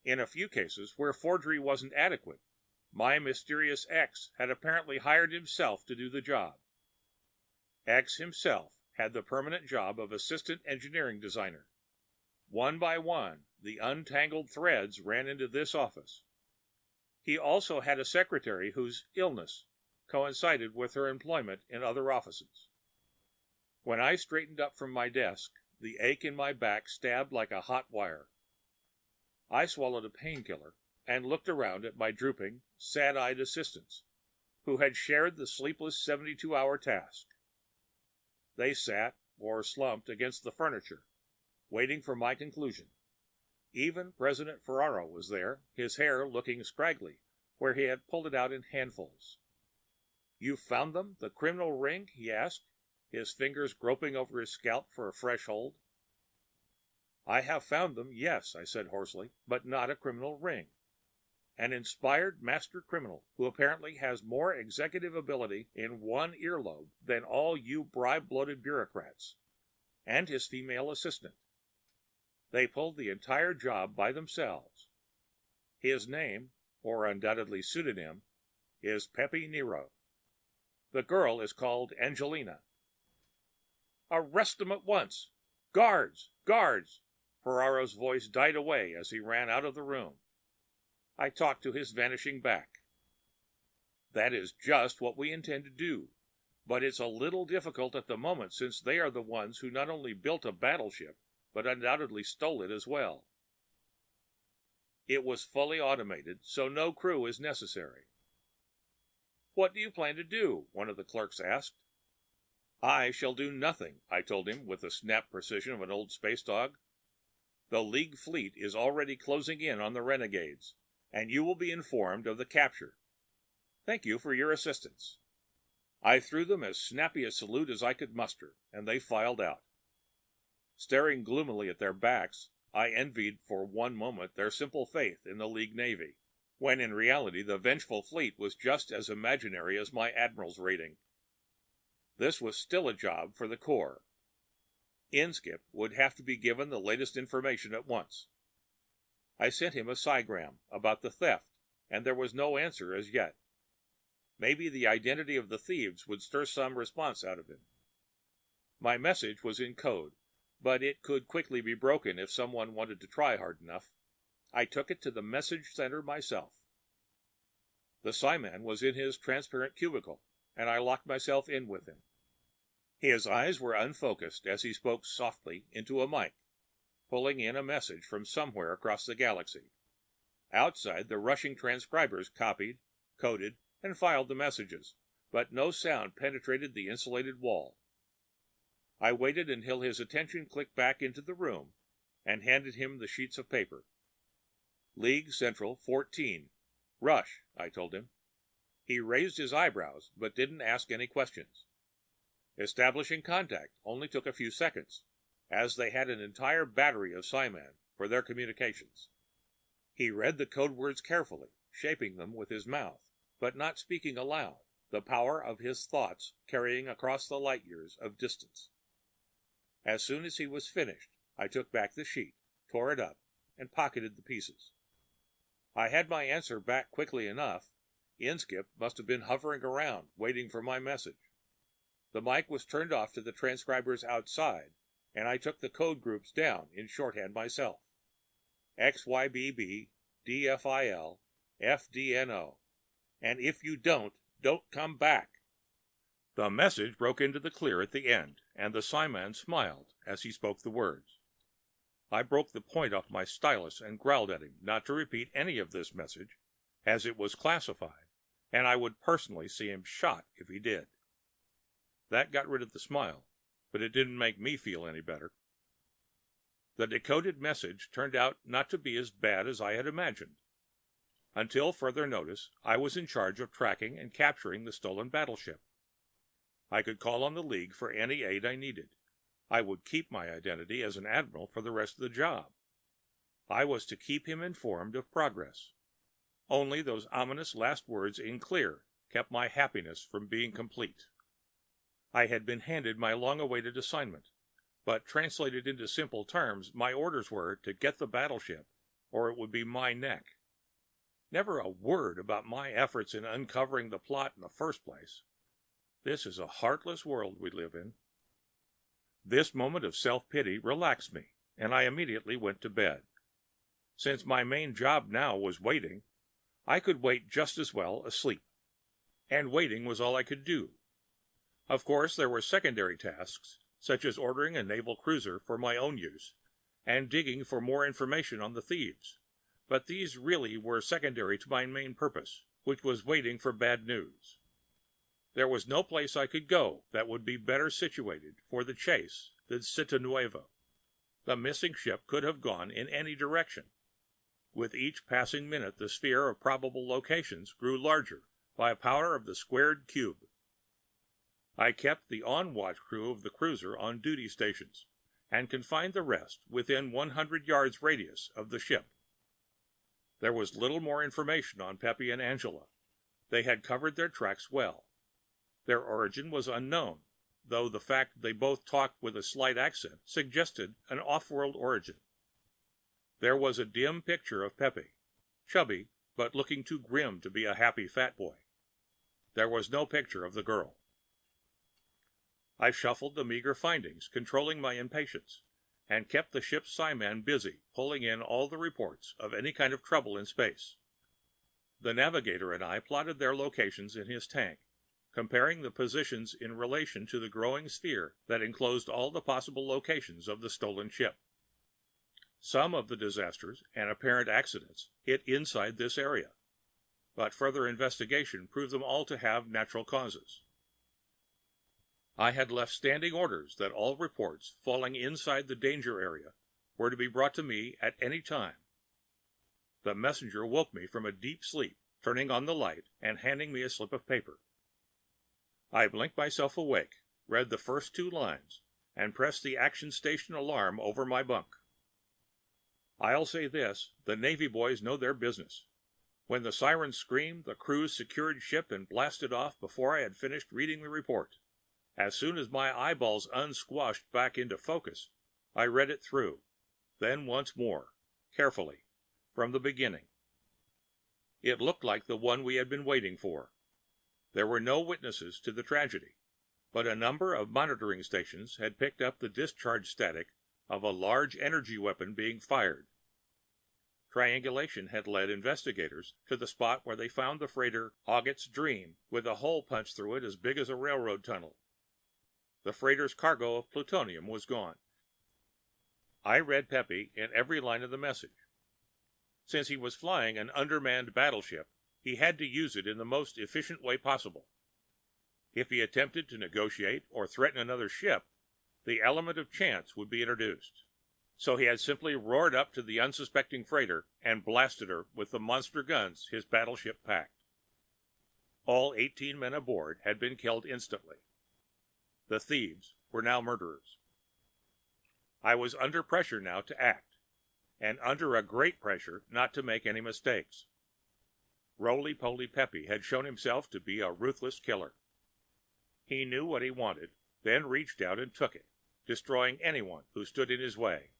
Speaker 1: In a few cases where forgery wasn't adequate, my mysterious X had apparently hired himself to do the job. X himself had the permanent job of assistant engineering designer. One by one, the untangled threads ran into this office. He also had a secretary whose illness coincided with her employment in other offices. When I straightened up from my desk, the ache in my back stabbed like a hot wire. I swallowed a painkiller and looked around at my drooping, sad-eyed assistants, who had shared the sleepless 72-hour task. They sat or slumped against the furniture, waiting for my conclusion. Even President Ferraro was there, his hair looking scraggly where he had pulled it out in handfuls. "You found them, the criminal ring?" he asked, his fingers groping over his scalp for a fresh hold. "I have found them, yes," I said hoarsely, "but not a criminal ring. An inspired master criminal who apparently has more executive ability in one earlobe than all you bribe-bloated bureaucrats, and his female assistant. They pulled the entire job by themselves. His name, or undoubtedly pseudonym, is Pepe Nero. The girl is called Angelina." "Arrest them at once! Guards! Guards!" Ferraro's voice died away as he ran out of the room. I talked to his vanishing back. "That is just what we intend to do, but it's a little difficult at the moment since they are the ones who not only built a battleship, but undoubtedly stole it as well. It was fully automated, so no crew is necessary." "What do you plan to do?" one of the clerks asked. "I shall do nothing," I told him with the snap precision of an old space dog. "The League fleet is already closing in on the renegades, and you will be informed of the capture. Thank you for your assistance." I threw them as snappy a salute as I could muster, and they filed out. Staring gloomily at their backs, I envied for one moment their simple faith in the League Navy, when in reality the vengeful fleet was just as imaginary as my admiral's rating. This was still a job for the Corps. Inskip would have to be given the latest information at once. I sent him a psigram about the theft, and there was no answer as yet. Maybe the identity of the thieves would stir some response out of him. My message was in code, but it could quickly be broken if someone wanted to try hard enough. I took it to the message center myself. The psiman was in his transparent cubicle, and I locked myself in with him. His eyes were unfocused as he spoke softly into a mic, pulling in a message from somewhere across the galaxy. Outside, the rushing transcribers copied, coded, and filed the messages, but no sound penetrated the insulated wall. I waited until his attention clicked back into the room and handed him the sheets of paper. League Central 14. Rush, I told him. He raised his eyebrows, but didn't ask any questions. Establishing contact only took a few seconds, as they had an entire battery of psiman for their communications. He read the code words carefully, shaping them with his mouth, but not speaking aloud, the power of his thoughts carrying across the light years of distance. As soon as he was finished, I took back the sheet, tore it up, and pocketed the pieces. I had my answer back quickly enough. Inskip must have been hovering around, waiting for my message. The mic was turned off to the transcribers outside, and I took the code groups down in shorthand myself. XYBB, DFIL, FDNO. And if you don't come back. The message broke into the clear at the end, and the psiman smiled as he spoke the words. I broke the point off my stylus and growled at him not to repeat any of this message, as it was classified, and I would personally see him shot if he did. That got rid of the smile, but it didn't make me feel any better. The decoded message turned out not to be as bad as I had imagined. Until further notice, I was in charge of tracking and capturing the stolen battleship. I could call on the League for any aid I needed. I would keep my identity as an admiral for the rest of the job. I was to keep him informed of progress. Only those ominous last words in clear kept my happiness from being complete. I had been handed my long-awaited assignment, but translated into simple terms, my orders were to get the battleship, or it would be my neck. Never a word about my efforts in uncovering the plot in the first place. This is a heartless world we live in. This moment of self-pity relaxed me, and I immediately went to bed. Since my main job now was waiting, I could wait just as well asleep. And waiting was all I could do. Of course, there were secondary tasks, such as ordering a naval cruiser for my own use, and digging for more information on the thieves. But these really were secondary to my main purpose, which was waiting for bad news. There was no place I could go that would be better situated for the chase than Ciudad Nueva. The missing ship could have gone in any direction. With each passing minute, the sphere of probable locations grew larger by power of the squared cube. I kept the on-watch crew of the cruiser on duty stations and confined the rest within 100 yards radius of the ship. There was little more information on Pepe and Angela. They had covered their tracks well. Their origin was unknown, though the fact they both talked with a slight accent suggested an off-world origin. There was a dim picture of Pepe, chubby but looking too grim to be a happy fat boy. There was no picture of the girl. I shuffled the meager findings, controlling my impatience, and kept the ship's psiman busy pulling in all the reports of any kind of trouble in space. The navigator and I plotted their locations in his tank, comparing the positions in relation to the growing sphere that enclosed all the possible locations of the stolen ship. Some of the disasters and apparent accidents hit inside this area, but further investigation proved them all to have natural causes. I had left standing orders that all reports falling inside the danger area were to be brought to me at any time. The messenger woke me from a deep sleep, turning on the light and handing me a slip of paper. I blinked myself awake, read the first 2 lines, and pressed the action station alarm over my bunk. I'll say this, the Navy boys know their business. When the sirens screamed, the crews secured ship and blasted off before I had finished reading the report. As soon as my eyeballs unsquashed back into focus, I read it through, then once more, carefully, from the beginning. It looked like the one we had been waiting for. There were no witnesses to the tragedy, but a number of monitoring stations had picked up the discharge static of a large energy weapon being fired. Triangulation had led investigators to the spot where they found the freighter August's Dream with a hole punched through it as big as a railroad tunnel. The freighter's cargo of plutonium was gone. I read Pepe in every line of the message. Since he was flying an undermanned battleship, he had to use it in the most efficient way possible. If he attempted to negotiate or threaten another ship, the element of chance would be introduced. So he had simply roared up to the unsuspecting freighter and blasted her with the monster guns his battleship packed. All 18 men aboard had been killed instantly. The thieves were now murderers. I was under pressure now to act, and under a great pressure not to make any mistakes. Roly-poly Pepe had shown himself to be a ruthless killer. He knew what he wanted, then reached out and took it, destroying anyone who stood in his way.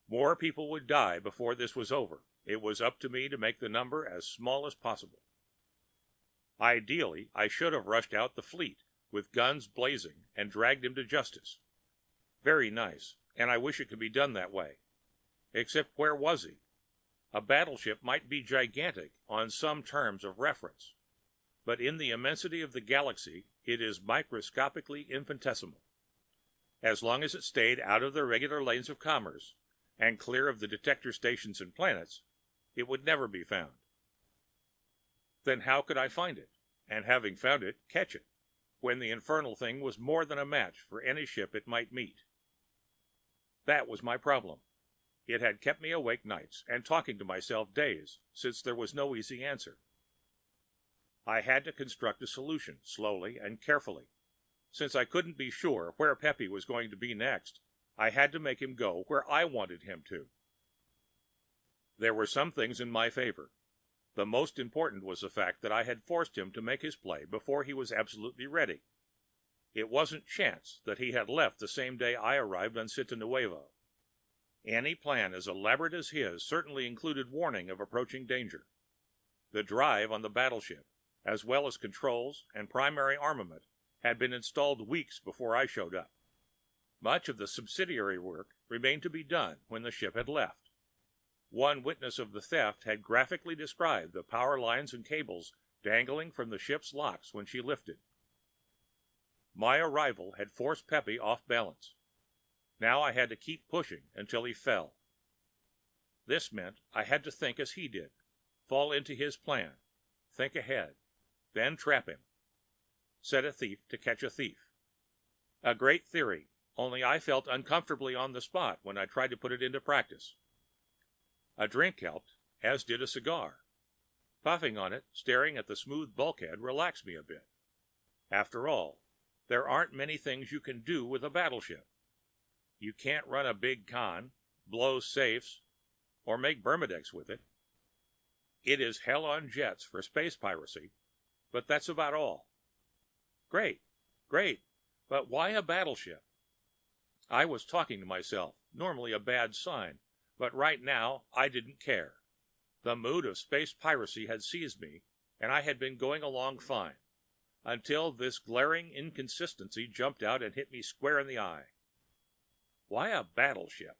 Speaker 1: More people would die before this was over. It was up to me to make the number as small as possible. Ideally, I should have rushed out the fleet with guns blazing and dragged him to justice. Very nice, and I wish it could be done that way. Except where was he? A battleship might be gigantic on some terms of reference, but in the immensity of the galaxy it is microscopically infinitesimal. As long as it stayed out of the regular lanes of commerce and clear of the detector stations and planets, it would never be found. Then how could I find it, and having found it, catch it, when the infernal thing was more than a match for any ship it might meet? That was my problem. It had kept me awake nights and talking to myself days, since there was no easy answer. I had to construct a solution slowly and carefully. Since I couldn't be sure where Pepe was going to be next, I had to make him go where I wanted him to. There were some things in my favor. The most important was the fact that I had forced him to make his play before he was absolutely ready. It wasn't chance that he had left the same day I arrived on Sita Nuevo. Any plan as elaborate as his certainly included warning of approaching danger. The drive on the battleship, as well as controls and primary armament, had been installed weeks before I showed up. Much of the subsidiary work remained to be done when the ship had left. One witness of the theft had graphically described the power lines and cables dangling from the ship's locks when she lifted. My arrival had forced Pepe off balance. Now I had to keep pushing until he fell. This meant I had to think as he did, fall into his plan, think ahead, then trap him. Set a thief to catch a thief. A great theory, only I felt uncomfortably on the spot when I tried to put it into practice. A drink helped, as did a cigar. Puffing on it, staring at the smooth bulkhead relaxed me a bit. After all, there aren't many things you can do with a battleship. You can't run a big con, blow safes, or make Bermudex with it. It is hell on jets for space piracy, but that's about all. Great, great, but why a battleship? I was talking to myself, normally a bad sign, but right now I didn't care. The mood of space piracy had seized me, and I had been going along fine, until this glaring inconsistency jumped out and hit me square in the eye. Why a battleship?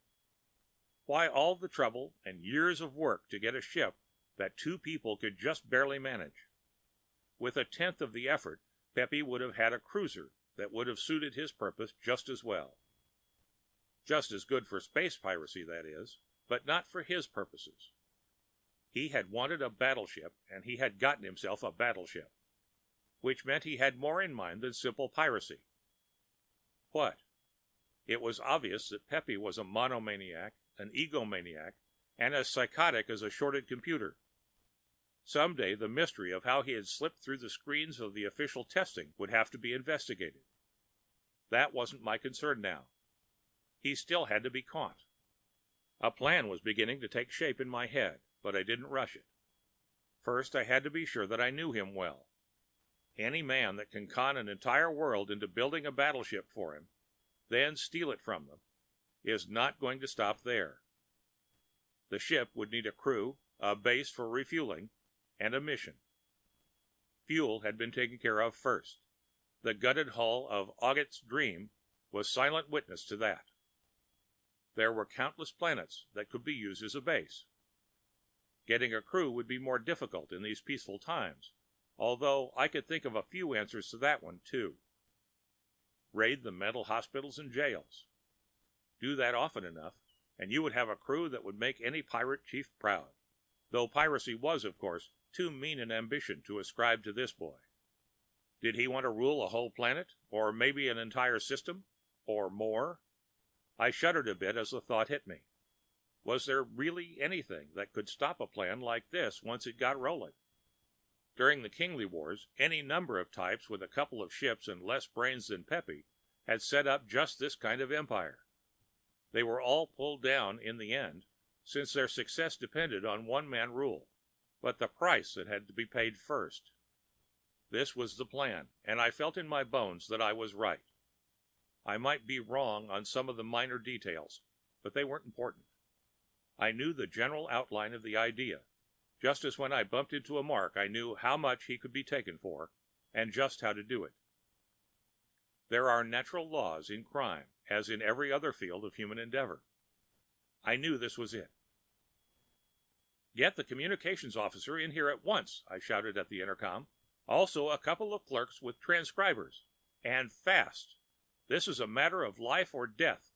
Speaker 1: Why all the trouble and years of work to get a ship that two people could just barely manage? With a tenth of the effort, Pepe would have had a cruiser that would have suited his purpose just as well. Just as good for space piracy, that is, but not for his purposes. He had wanted a battleship, and he had gotten himself a battleship, which meant he had more in mind than simple piracy. What? It was obvious that Pepe was a monomaniac, an egomaniac, and as psychotic as a shorted computer. Someday the mystery of how he had slipped through the screens of the official testing would have to be investigated. That wasn't my concern now. He still had to be caught. A plan was beginning to take shape in my head, but I didn't rush it. First, I had to be sure that I knew him well. Any man that can con an entire world into building a battleship for him, then steal it from them, is not going to stop there. The ship would need a crew, a base for refueling, and a mission. Fuel had been taken care of first. The gutted hull of August's Dream was silent witness to that. There were countless planets that could be used as a base. Getting a crew would be more difficult in these peaceful times, although I could think of a few answers to that one, too. Raid the mental hospitals and jails. Do that often enough, and you would have a crew that would make any pirate chief proud, though piracy was, of course, too mean an ambition to ascribe to this boy. Did he want to rule a whole planet, or maybe an entire system, or more? I shuddered a bit as the thought hit me. Was there really anything that could stop a plan like this once it got rolling? During the Kingly Wars, any number of types with a couple of ships and less brains than Peppy had set up just this kind of empire. They were all pulled down in the end, since their success depended on one-man rule, but the price that had to be paid first. This was the plan, and I felt in my bones that I was right. I might be wrong on some of the minor details, but they weren't important. I knew the general outline of the idea, just as when I bumped into a mark I knew how much he could be taken for, and just how to do it. There are natural laws in crime, as in every other field of human endeavor. I knew this was it. "Get the communications officer in here at once," I shouted at the intercom. "Also a couple of clerks with transcribers. And fast. This is a matter of life or death."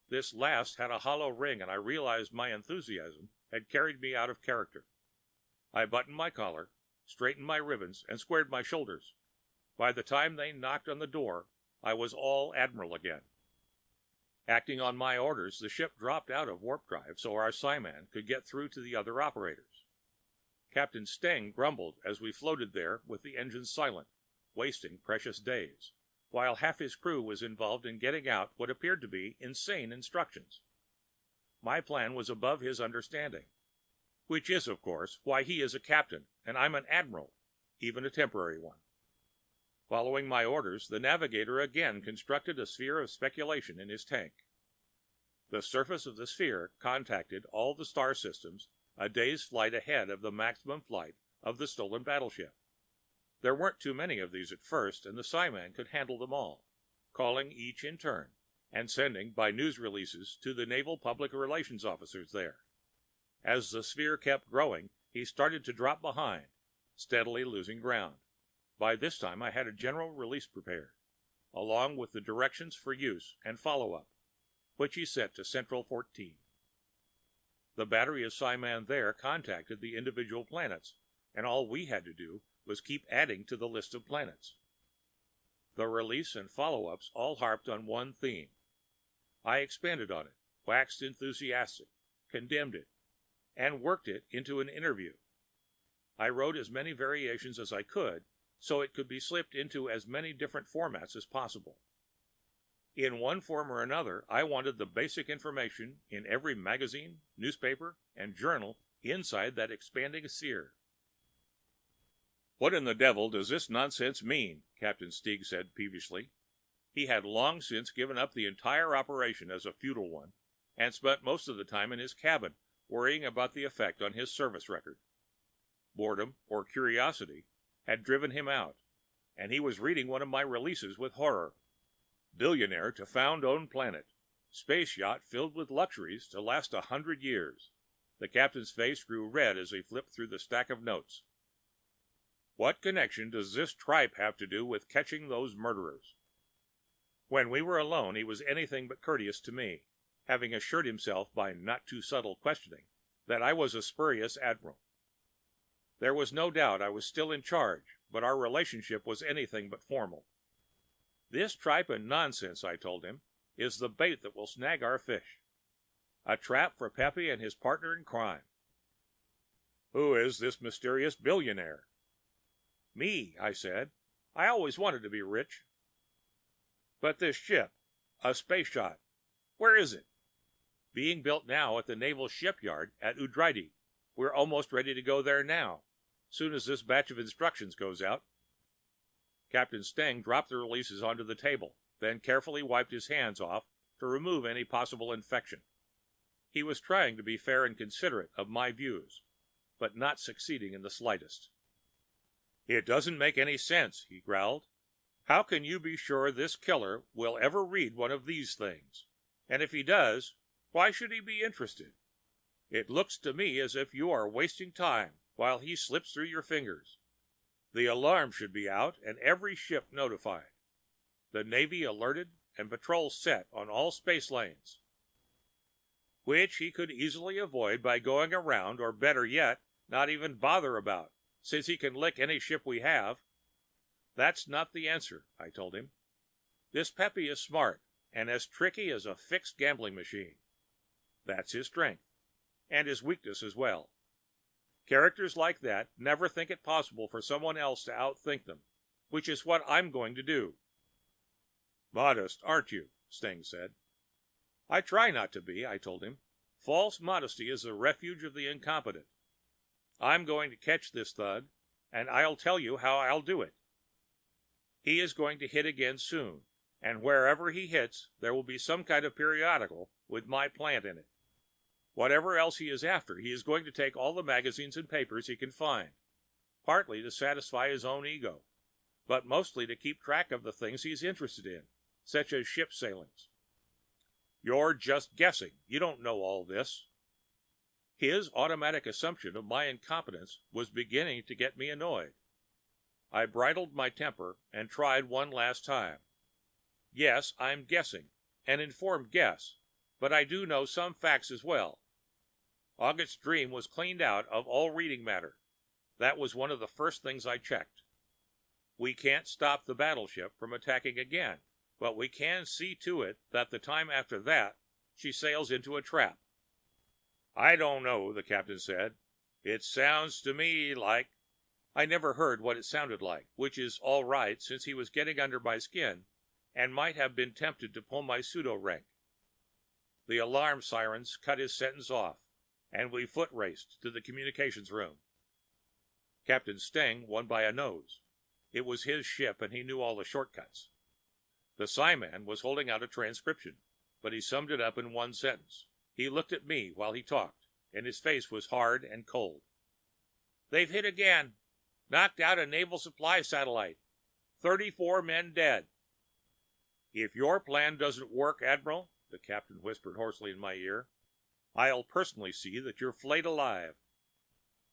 Speaker 1: This last had a hollow ring, and I realized my enthusiasm had carried me out of character. I buttoned my collar, straightened my ribbons, and squared my shoulders. By the time they knocked on the door, I was all admiral again. Acting on my orders, the ship dropped out of warp drive so our psiman could get through to the other operators. Captain Steng grumbled as we floated there with the engines silent, wasting precious days, while half his crew was involved in getting out what appeared to be insane instructions. My plan was above his understanding, which is, of course, why he is a captain and I'm an admiral, even a temporary one. Following my orders, the navigator again constructed a sphere of speculation in his tank. The surface of the sphere contacted all the star systems a day's flight ahead of the maximum flight of the stolen battleship. There weren't too many of these at first, and the psiman could handle them all, calling each in turn and sending by news releases to the naval public relations officers there. As the sphere kept growing, he started to drop behind, steadily losing ground. By this time I had a general release prepared, along with the directions for use and follow-up, which he set to Central 14. The battery of psiman there contacted the individual planets, and all we had to do was keep adding to the list of planets. The release and follow-ups all harped on one theme. I expanded on it, waxed enthusiastic, condemned it, and worked it into an interview. I wrote as many variations as I could, so it could be slipped into as many different formats as possible. In one form or another, I wanted the basic information in every magazine, newspaper, and journal inside that expanding sphere. "What in the devil does this nonsense mean?" Captain Steeg said peevishly. He had long since given up the entire operation as a futile one, and spent most of the time in his cabin worrying about the effect on his service record. Boredom, or curiosity, had driven him out, and he was reading one of my releases with horror. "Billionaire to found own planet. Space yacht filled with luxuries to last 100 years. The captain's face grew red as he flipped through the stack of notes. "What connection does this tripe have to do with catching those murderers?" When we were alone, he was anything but courteous to me, having assured himself by not too subtle questioning that I was a spurious admiral. There was no doubt I was still in charge, but our relationship was anything but formal. "This tripe and nonsense," I told him, "is the bait that will snag our fish. A trap for Peppy and his partner in crime." "Who is this mysterious billionaire?" "Me," I said. "I always wanted to be rich." "But this ship, a space yacht, where is it?" "Being built now at the naval shipyard at Udrydde. We're almost ready to go there now, soon as this batch of instructions goes out." Captain Steng dropped the releases onto the table, then carefully wiped his hands off to remove any possible infection. He was trying to be fair and considerate of my views, but not succeeding in the slightest. "It doesn't make any sense," he growled. "How can you be sure this killer will ever read one of these things? And if he does, why should he be interested?" It looks to me as if you are wasting time while he slips through your fingers. The alarm should be out and every ship notified. The Navy alerted and patrols set on all space lanes. Which he could easily avoid by going around, or better yet, not even bother about, since he can lick any ship we have. That's not the answer, I told him. This Pepe is smart and as tricky as a fixed gambling machine. That's his strength, and his weakness as well. Characters like that never think it possible for someone else to outthink them, which is what I'm going to do. Modest, aren't you? Sting said. I try not to be, I told him. False modesty is the refuge of the incompetent. I'm going to catch this thug, and I'll tell you how I'll do it. He is going to hit again soon, and wherever he hits, there will be some kind of periodical with my plant in it. Whatever else he is after, he is going to take all the magazines and papers he can find, partly to satisfy his own ego, but mostly to keep track of the things he's interested in, such as ship sailings. You're just guessing. You don't know all this. His automatic assumption of my incompetence was beginning to get me annoyed. I bridled my temper and tried one last time. Yes, I'm guessing, an informed guess, but I do know some facts as well. August's dream was cleaned out of all reading matter. That was one of the first things I checked. We can't stop the battleship from attacking again, but we can see to it that the time after that she sails into a trap. I don't know, the captain said. It sounds to me like... I never heard what it sounded like, which is all right since he was getting under my skin and might have been tempted to pull my pseudo-rank. The alarm sirens cut his sentence off, and we foot raced to the communications room. Captain Sting won by a nose. It was his ship and he knew all the shortcuts. The Psi-man was holding out a transcription, but he summed it up in one sentence. He looked at me while he talked, and his face was hard and cold. They've hit again. Knocked out a naval supply satellite. 34 men dead. If your plan doesn't work, Admiral, the captain whispered hoarsely in my ear, I'll personally see that you're flayed alive.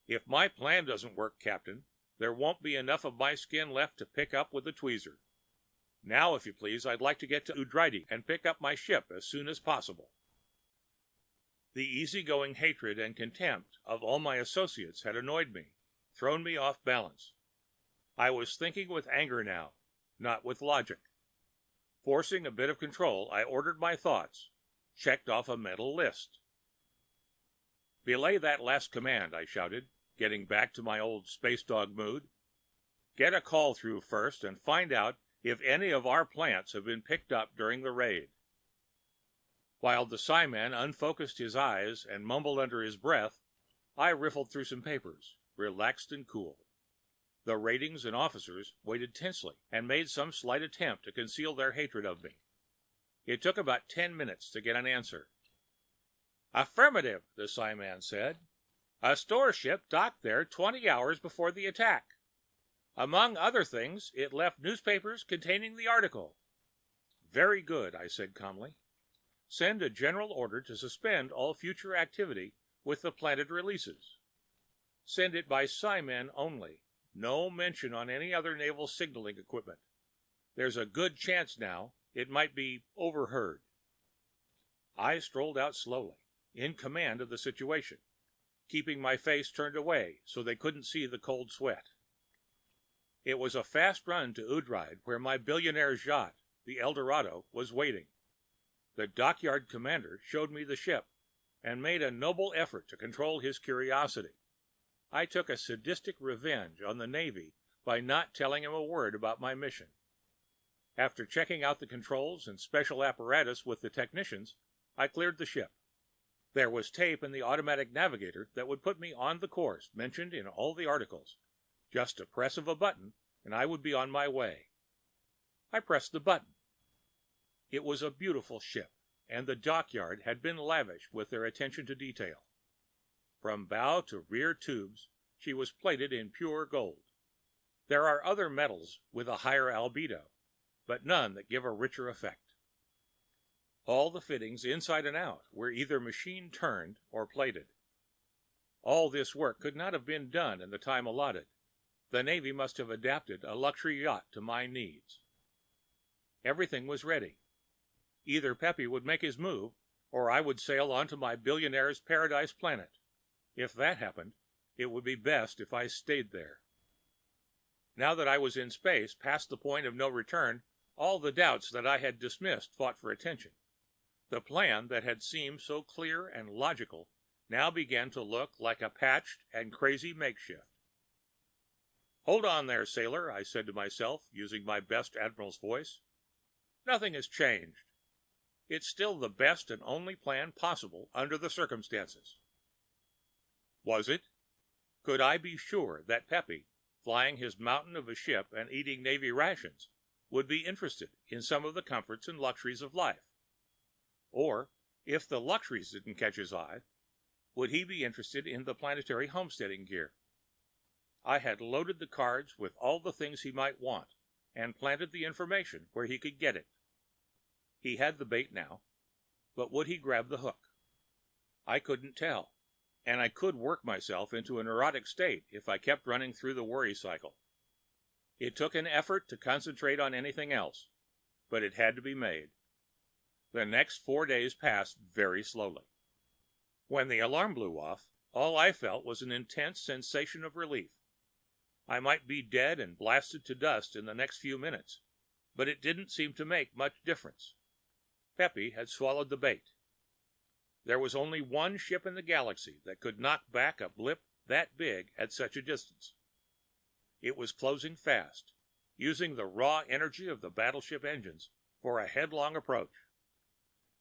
Speaker 1: If my plan doesn't work, Captain, there won't be enough of my skin left to pick up with a tweezer. Now, if you please, I'd like to get to Udrydde and pick up my ship as soon as possible. The easygoing hatred and contempt of all my associates had annoyed me, thrown me off balance. I was thinking with anger now, not with logic. Forcing a bit of control, I ordered my thoughts, checked off a mental list. Belay that last command, I shouted, getting back to my old space dog mood. Get a call through first and find out if any of our plants have been picked up during the raid. While the Psi-man unfocused his eyes and mumbled under his breath, I riffled through some papers, relaxed and cool. The ratings and officers waited tensely and made some slight attempt to conceal their hatred of me. It took about 10 minutes to get an answer. Affirmative, the Psi-man said. A store ship docked there 20 hours before the attack. Among other things, it left newspapers containing the article. Very good, I said calmly. Send a general order to suspend all future activity with the planted releases. Send it by Psi-men only. No mention on any other naval signaling equipment. There's a good chance now it might be overheard. I strolled out slowly, in command of the situation, keeping my face turned away so they couldn't see the cold sweat. It was a fast run to Udrydde, where my billionaire yacht, the Eldorado, was waiting. The dockyard commander showed me the ship and made a noble effort to control his curiosity. I took a sadistic revenge on the Navy by not telling him a word about my mission. After checking out the controls and special apparatus with the technicians, I cleared the ship. There was tape in the automatic navigator that would put me on the course mentioned in all the articles. Just a press of a button, and I would be on my way. I pressed the button. It was a beautiful ship, and the dockyard had been lavish with their attention to detail. From bow to rear tubes, she was plated in pure gold. There are other metals with a higher albedo, but none that give a richer effect. All the fittings inside and out were either machine-turned or plated, All this work could not have been done in the time allotted. The Navy must have adapted a luxury yacht to my needs. Everything was ready. Either Pepe would make his move, or I would sail on to my billionaire's paradise planet. If that happened, it would be best if I stayed there. Now that I was in space, past the point of no return, all the doubts that I had dismissed fought for attention. The plan that had seemed so clear and logical now began to look like a patched and crazy makeshift. "Hold on there, sailor," I said to myself, using my best admiral's voice. "Nothing has changed. It's still the best and only plan possible under the circumstances." Was it? Could I be sure that Pepe, flying his mountain of a ship and eating Navy rations, would be interested in some of the comforts and luxuries of life? Or, if the luxuries didn't catch his eye, would he be interested in the planetary homesteading gear? I had loaded the cards with all the things he might want and planted the information where he could get it. He had the bait now, but would he grab the hook? I couldn't tell, and I could work myself into a neurotic state if I kept running through the worry cycle. It took an effort to concentrate on anything else, but it had to be made. The next 4 days passed very slowly. When the alarm blew off, all I felt was an intense sensation of relief. I might be dead and blasted to dust in the next few minutes, but it didn't seem to make much difference. Pepe had swallowed the bait. There was only one ship in the galaxy that could knock back a blip that big at such a distance. It was closing fast, using the raw energy of the battleship engines for a headlong approach.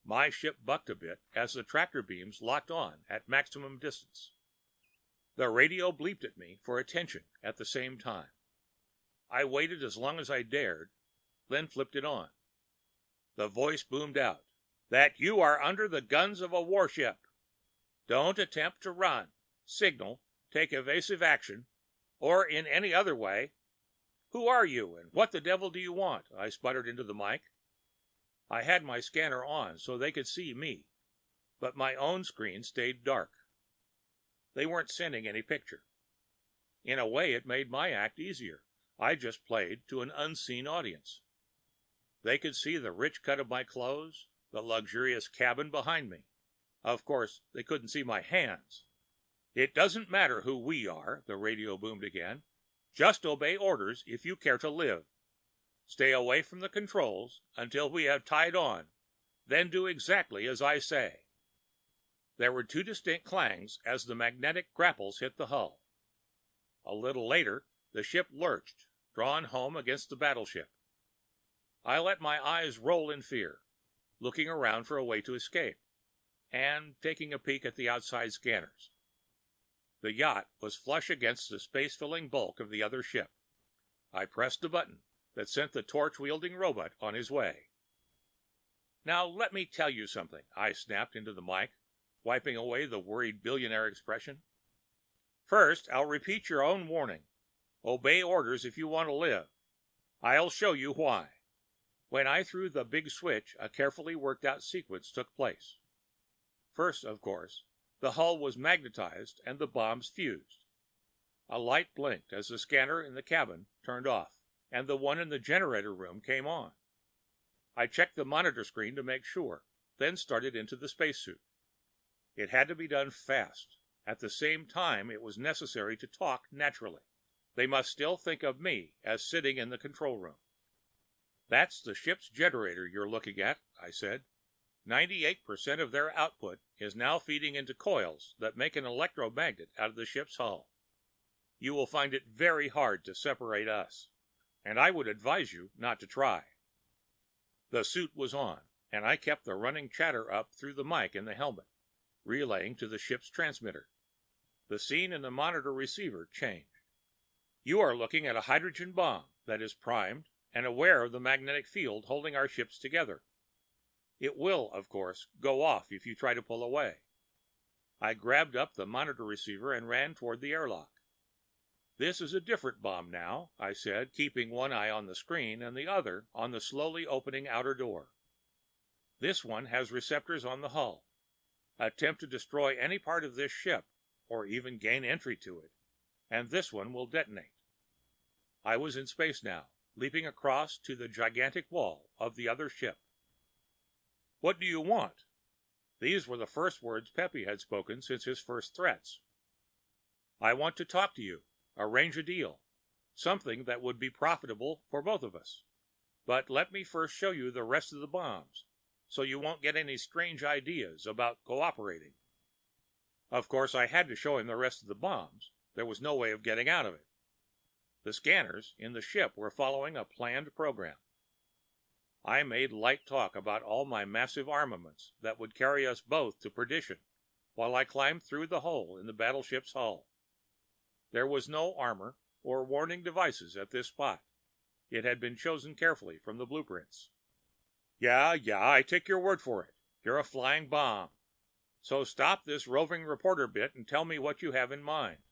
Speaker 1: My ship bucked a bit as the tractor beams locked on at maximum distance. The radio bleeped at me for attention at the same time. I waited as long as I dared, then flipped it on. The voice boomed out, "That you are under the guns of a warship. Don't attempt to run, signal, take evasive action, or in any other way. Who are you, and what the devil do you want?" I sputtered into the mic. I had my scanner on so they could see me, but my own screen stayed dark. They weren't sending any picture. In a way, it made my act easier. I just played to an unseen audience. They could see the rich cut of my clothes, the luxurious cabin behind me. Of course, they couldn't see my hands. "It doesn't matter who we are," the radio boomed again. "Just obey orders if you care to live. Stay away from the controls until we have tied on, then do exactly as I say." There were two distinct clangs as the magnetic grapples hit the hull. A little later, the ship lurched, drawn home against the battleship. I let my eyes roll in fear, looking around for a way to escape, and taking a peek at the outside scanners. The yacht was flush against the space-filling bulk of the other ship. I pressed the button that sent the torch-wielding robot on his way. "Now let me tell you something," I snapped into the mic, wiping away the worried billionaire expression. "First, I'll repeat your own warning. Obey orders if you want to live. I'll show you why." When I threw the big switch, a carefully worked out sequence took place. First, of course, the hull was magnetized and the bombs fused. A light blinked as the scanner in the cabin turned off, and the one in the generator room came on. I checked the monitor screen to make sure, then started into the spacesuit. It had to be done fast. At the same time, it was necessary to talk naturally. They must still think of me as sitting in the control room. "That's the ship's generator you're looking at," I said. 98% of their output is now feeding into coils that make an electromagnet out of the ship's hull. You will find it very hard to separate us, and I would advise you not to try." The suit was on, and I kept the running chatter up through the mic in the helmet, relaying to the ship's transmitter. The scene in the monitor receiver changed. "You are looking at a hydrogen bomb that is primed and aware of the magnetic field holding our ships together. It will, of course, go off if you try to pull away." I grabbed up the monitor receiver and ran toward the airlock. "This is a different bomb now," I said, keeping one eye on the screen and the other on the slowly opening outer door. "This one has receptors on the hull. Attempt to destroy any part of this ship, or even gain entry to it, and this one will detonate. I was in space now, leaping across to the gigantic wall of the other ship. "What do you want?" These were the first words Pepe had spoken since his first threats. "I want to talk to you, arrange a deal, something that would be profitable for both of us. But let me first show you the rest of the bombs, so you won't get any strange ideas about cooperating." Of course, I had to show him the rest of the bombs. There was no way of getting out of it. The scanners in the ship were following a planned program. I made light talk about all my massive armaments that would carry us both to perdition while I climbed through the hole in the battleship's hull. There was no armor or warning devices at this spot. It had been chosen carefully from the blueprints. Yeah, I take your word for it. You're a flying bomb. So stop this roving reporter bit and tell me what you have in mind.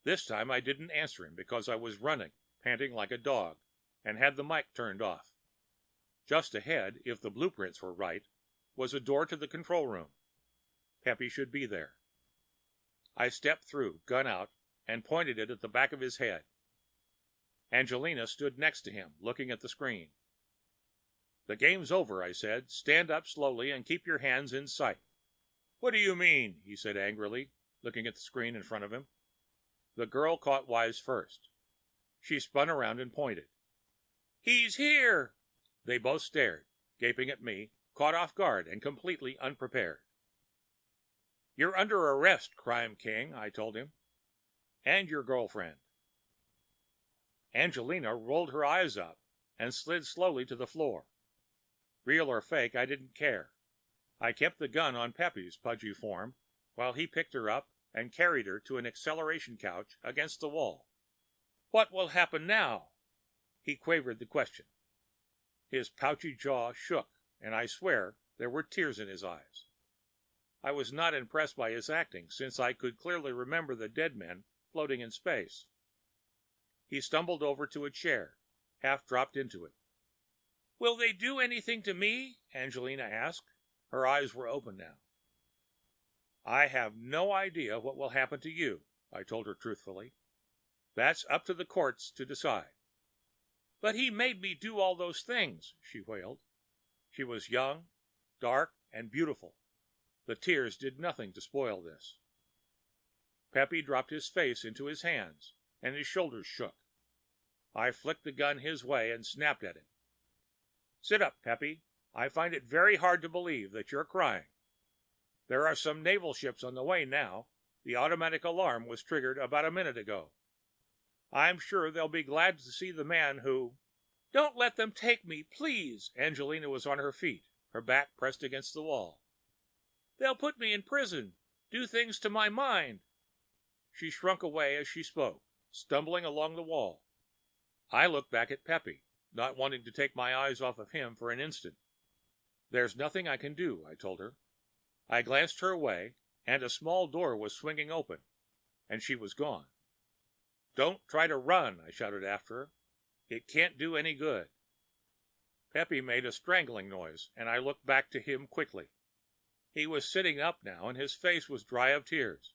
Speaker 1: This time I didn't answer him because I was running, panting like a dog, and had the mic turned off. Just ahead, if the blueprints were right, was a door to the control room. Pepe should be there. I stepped through, gun out, and pointed it at the back of his head. Angelina stood next to him, looking at the screen. "The game's over," I said. "Stand up slowly and keep your hands in sight." "What do you mean?" he said angrily, looking at the screen in front of him. The girl caught wise first. She spun around and pointed. "He's here!" They both stared, gaping at me, caught off guard and completely unprepared. "You're under arrest, Crime King," I told him. "And your girlfriend." Angelina rolled her eyes up and slid slowly to the floor. Real or fake, I didn't care. I kept the gun on Pepe's pudgy form while he picked her up and carried her to an acceleration couch against the wall. "What will happen now?" He quavered the question. His pouchy jaw shook, and I swear there were tears in his eyes. I was not impressed by his acting, since I could clearly remember the dead men floating in space. He stumbled over to a chair, half dropped into it. "Will they do anything to me?" Angelina asked. Her eyes were open now. "I have no idea what will happen to you," I told her truthfully. "That's up to the courts to decide." "But he made me do all those things," she wailed. She was young, dark, and beautiful. The tears did nothing to spoil this. Pepe dropped his face into his hands, and his shoulders shook. I flicked the gun his way and snapped at him. "Sit up, Pepe. I find it very hard to believe that you're crying. There are some naval ships on the way now. The automatic alarm was triggered about a minute ago. I'm sure they'll be glad to see the man who—" "Don't let them take me, please!" Angelina was on her feet, her back pressed against the wall. "They'll put me in prison, do things to my mind." She shrunk away as she spoke, stumbling along the wall. I looked back at Pepe, not wanting to take my eyes off of him for an instant. "There's nothing I can do," I told her. I glanced her way, and a small door was swinging open, and she was gone. "Don't try to run," I shouted after her. "It can't do any good." Pepe made a strangling noise, and I looked back to him quickly. He was sitting up now, and his face was dry of tears.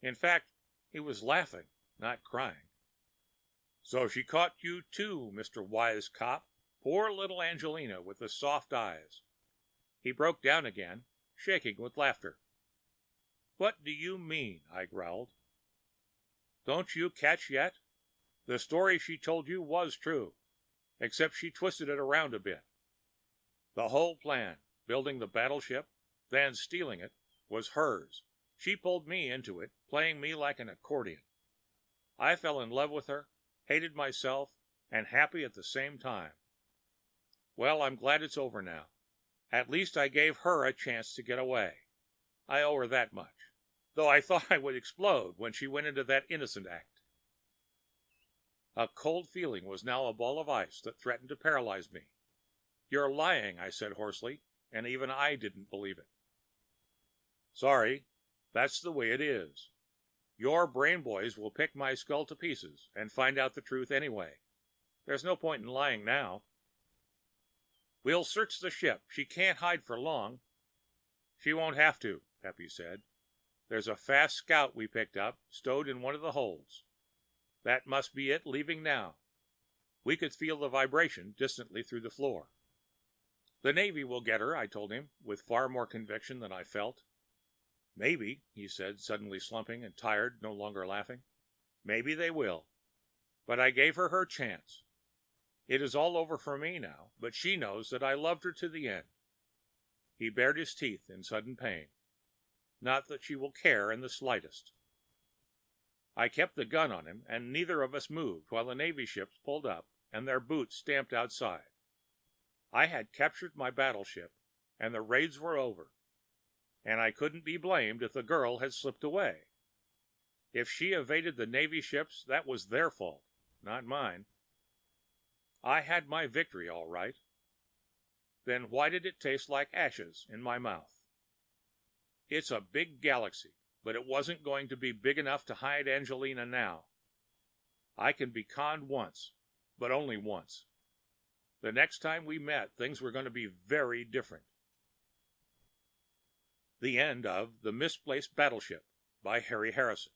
Speaker 1: In fact, he was laughing, not crying. "So she caught you too, Mr. Wise Cop. Poor little Angelina with the soft eyes." He broke down again, shaking with laughter. "What do you mean?" I growled. "Don't you catch yet? The story she told you was true, except she twisted it around a bit. The whole plan, building the battleship, then stealing it, was hers. She pulled me into it, playing me like an accordion. I fell in love with her, hated myself, and happy at the same time. Well, I'm glad it's over now. At least I gave her a chance to get away. I owe her that much, though I thought I would explode when she went into that innocent act." A cold feeling was now a ball of ice that threatened to paralyze me. "You're lying," I said hoarsely, and even I didn't believe it. "Sorry, that's the way it is. Your brain boys will pick my skull to pieces and find out the truth anyway. There's no point in lying now." "We'll search the ship. She can't hide for long." "She won't have to," Pepe said. There's a fast scout we picked up, stowed in one of the holds. That must be it leaving now. We could feel the vibration distantly through the floor. The Navy will get her, I told him, with far more conviction than I felt. Maybe, he said, suddenly slumping and tired, no longer laughing. Maybe they will. But I gave her her chance. It is all over for me now, but she knows that I loved her to the end. He bared his teeth in sudden pain. Not that she will care in the slightest. I kept the gun on him, and neither of us moved while the Navy ships pulled up and their boots stamped outside. I had captured my battleship, and the raids were over. And I couldn't be blamed if the girl had slipped away. If she evaded the Navy ships, that was their fault, not mine. I had my victory all right. Then why did it taste like ashes in my mouth? It's a big galaxy, but it wasn't going to be big enough to hide Angelina now. I can be conned once, but only once. The next time we met, things were going to be very different. The end of The Misplaced Battleship by Harry Harrison.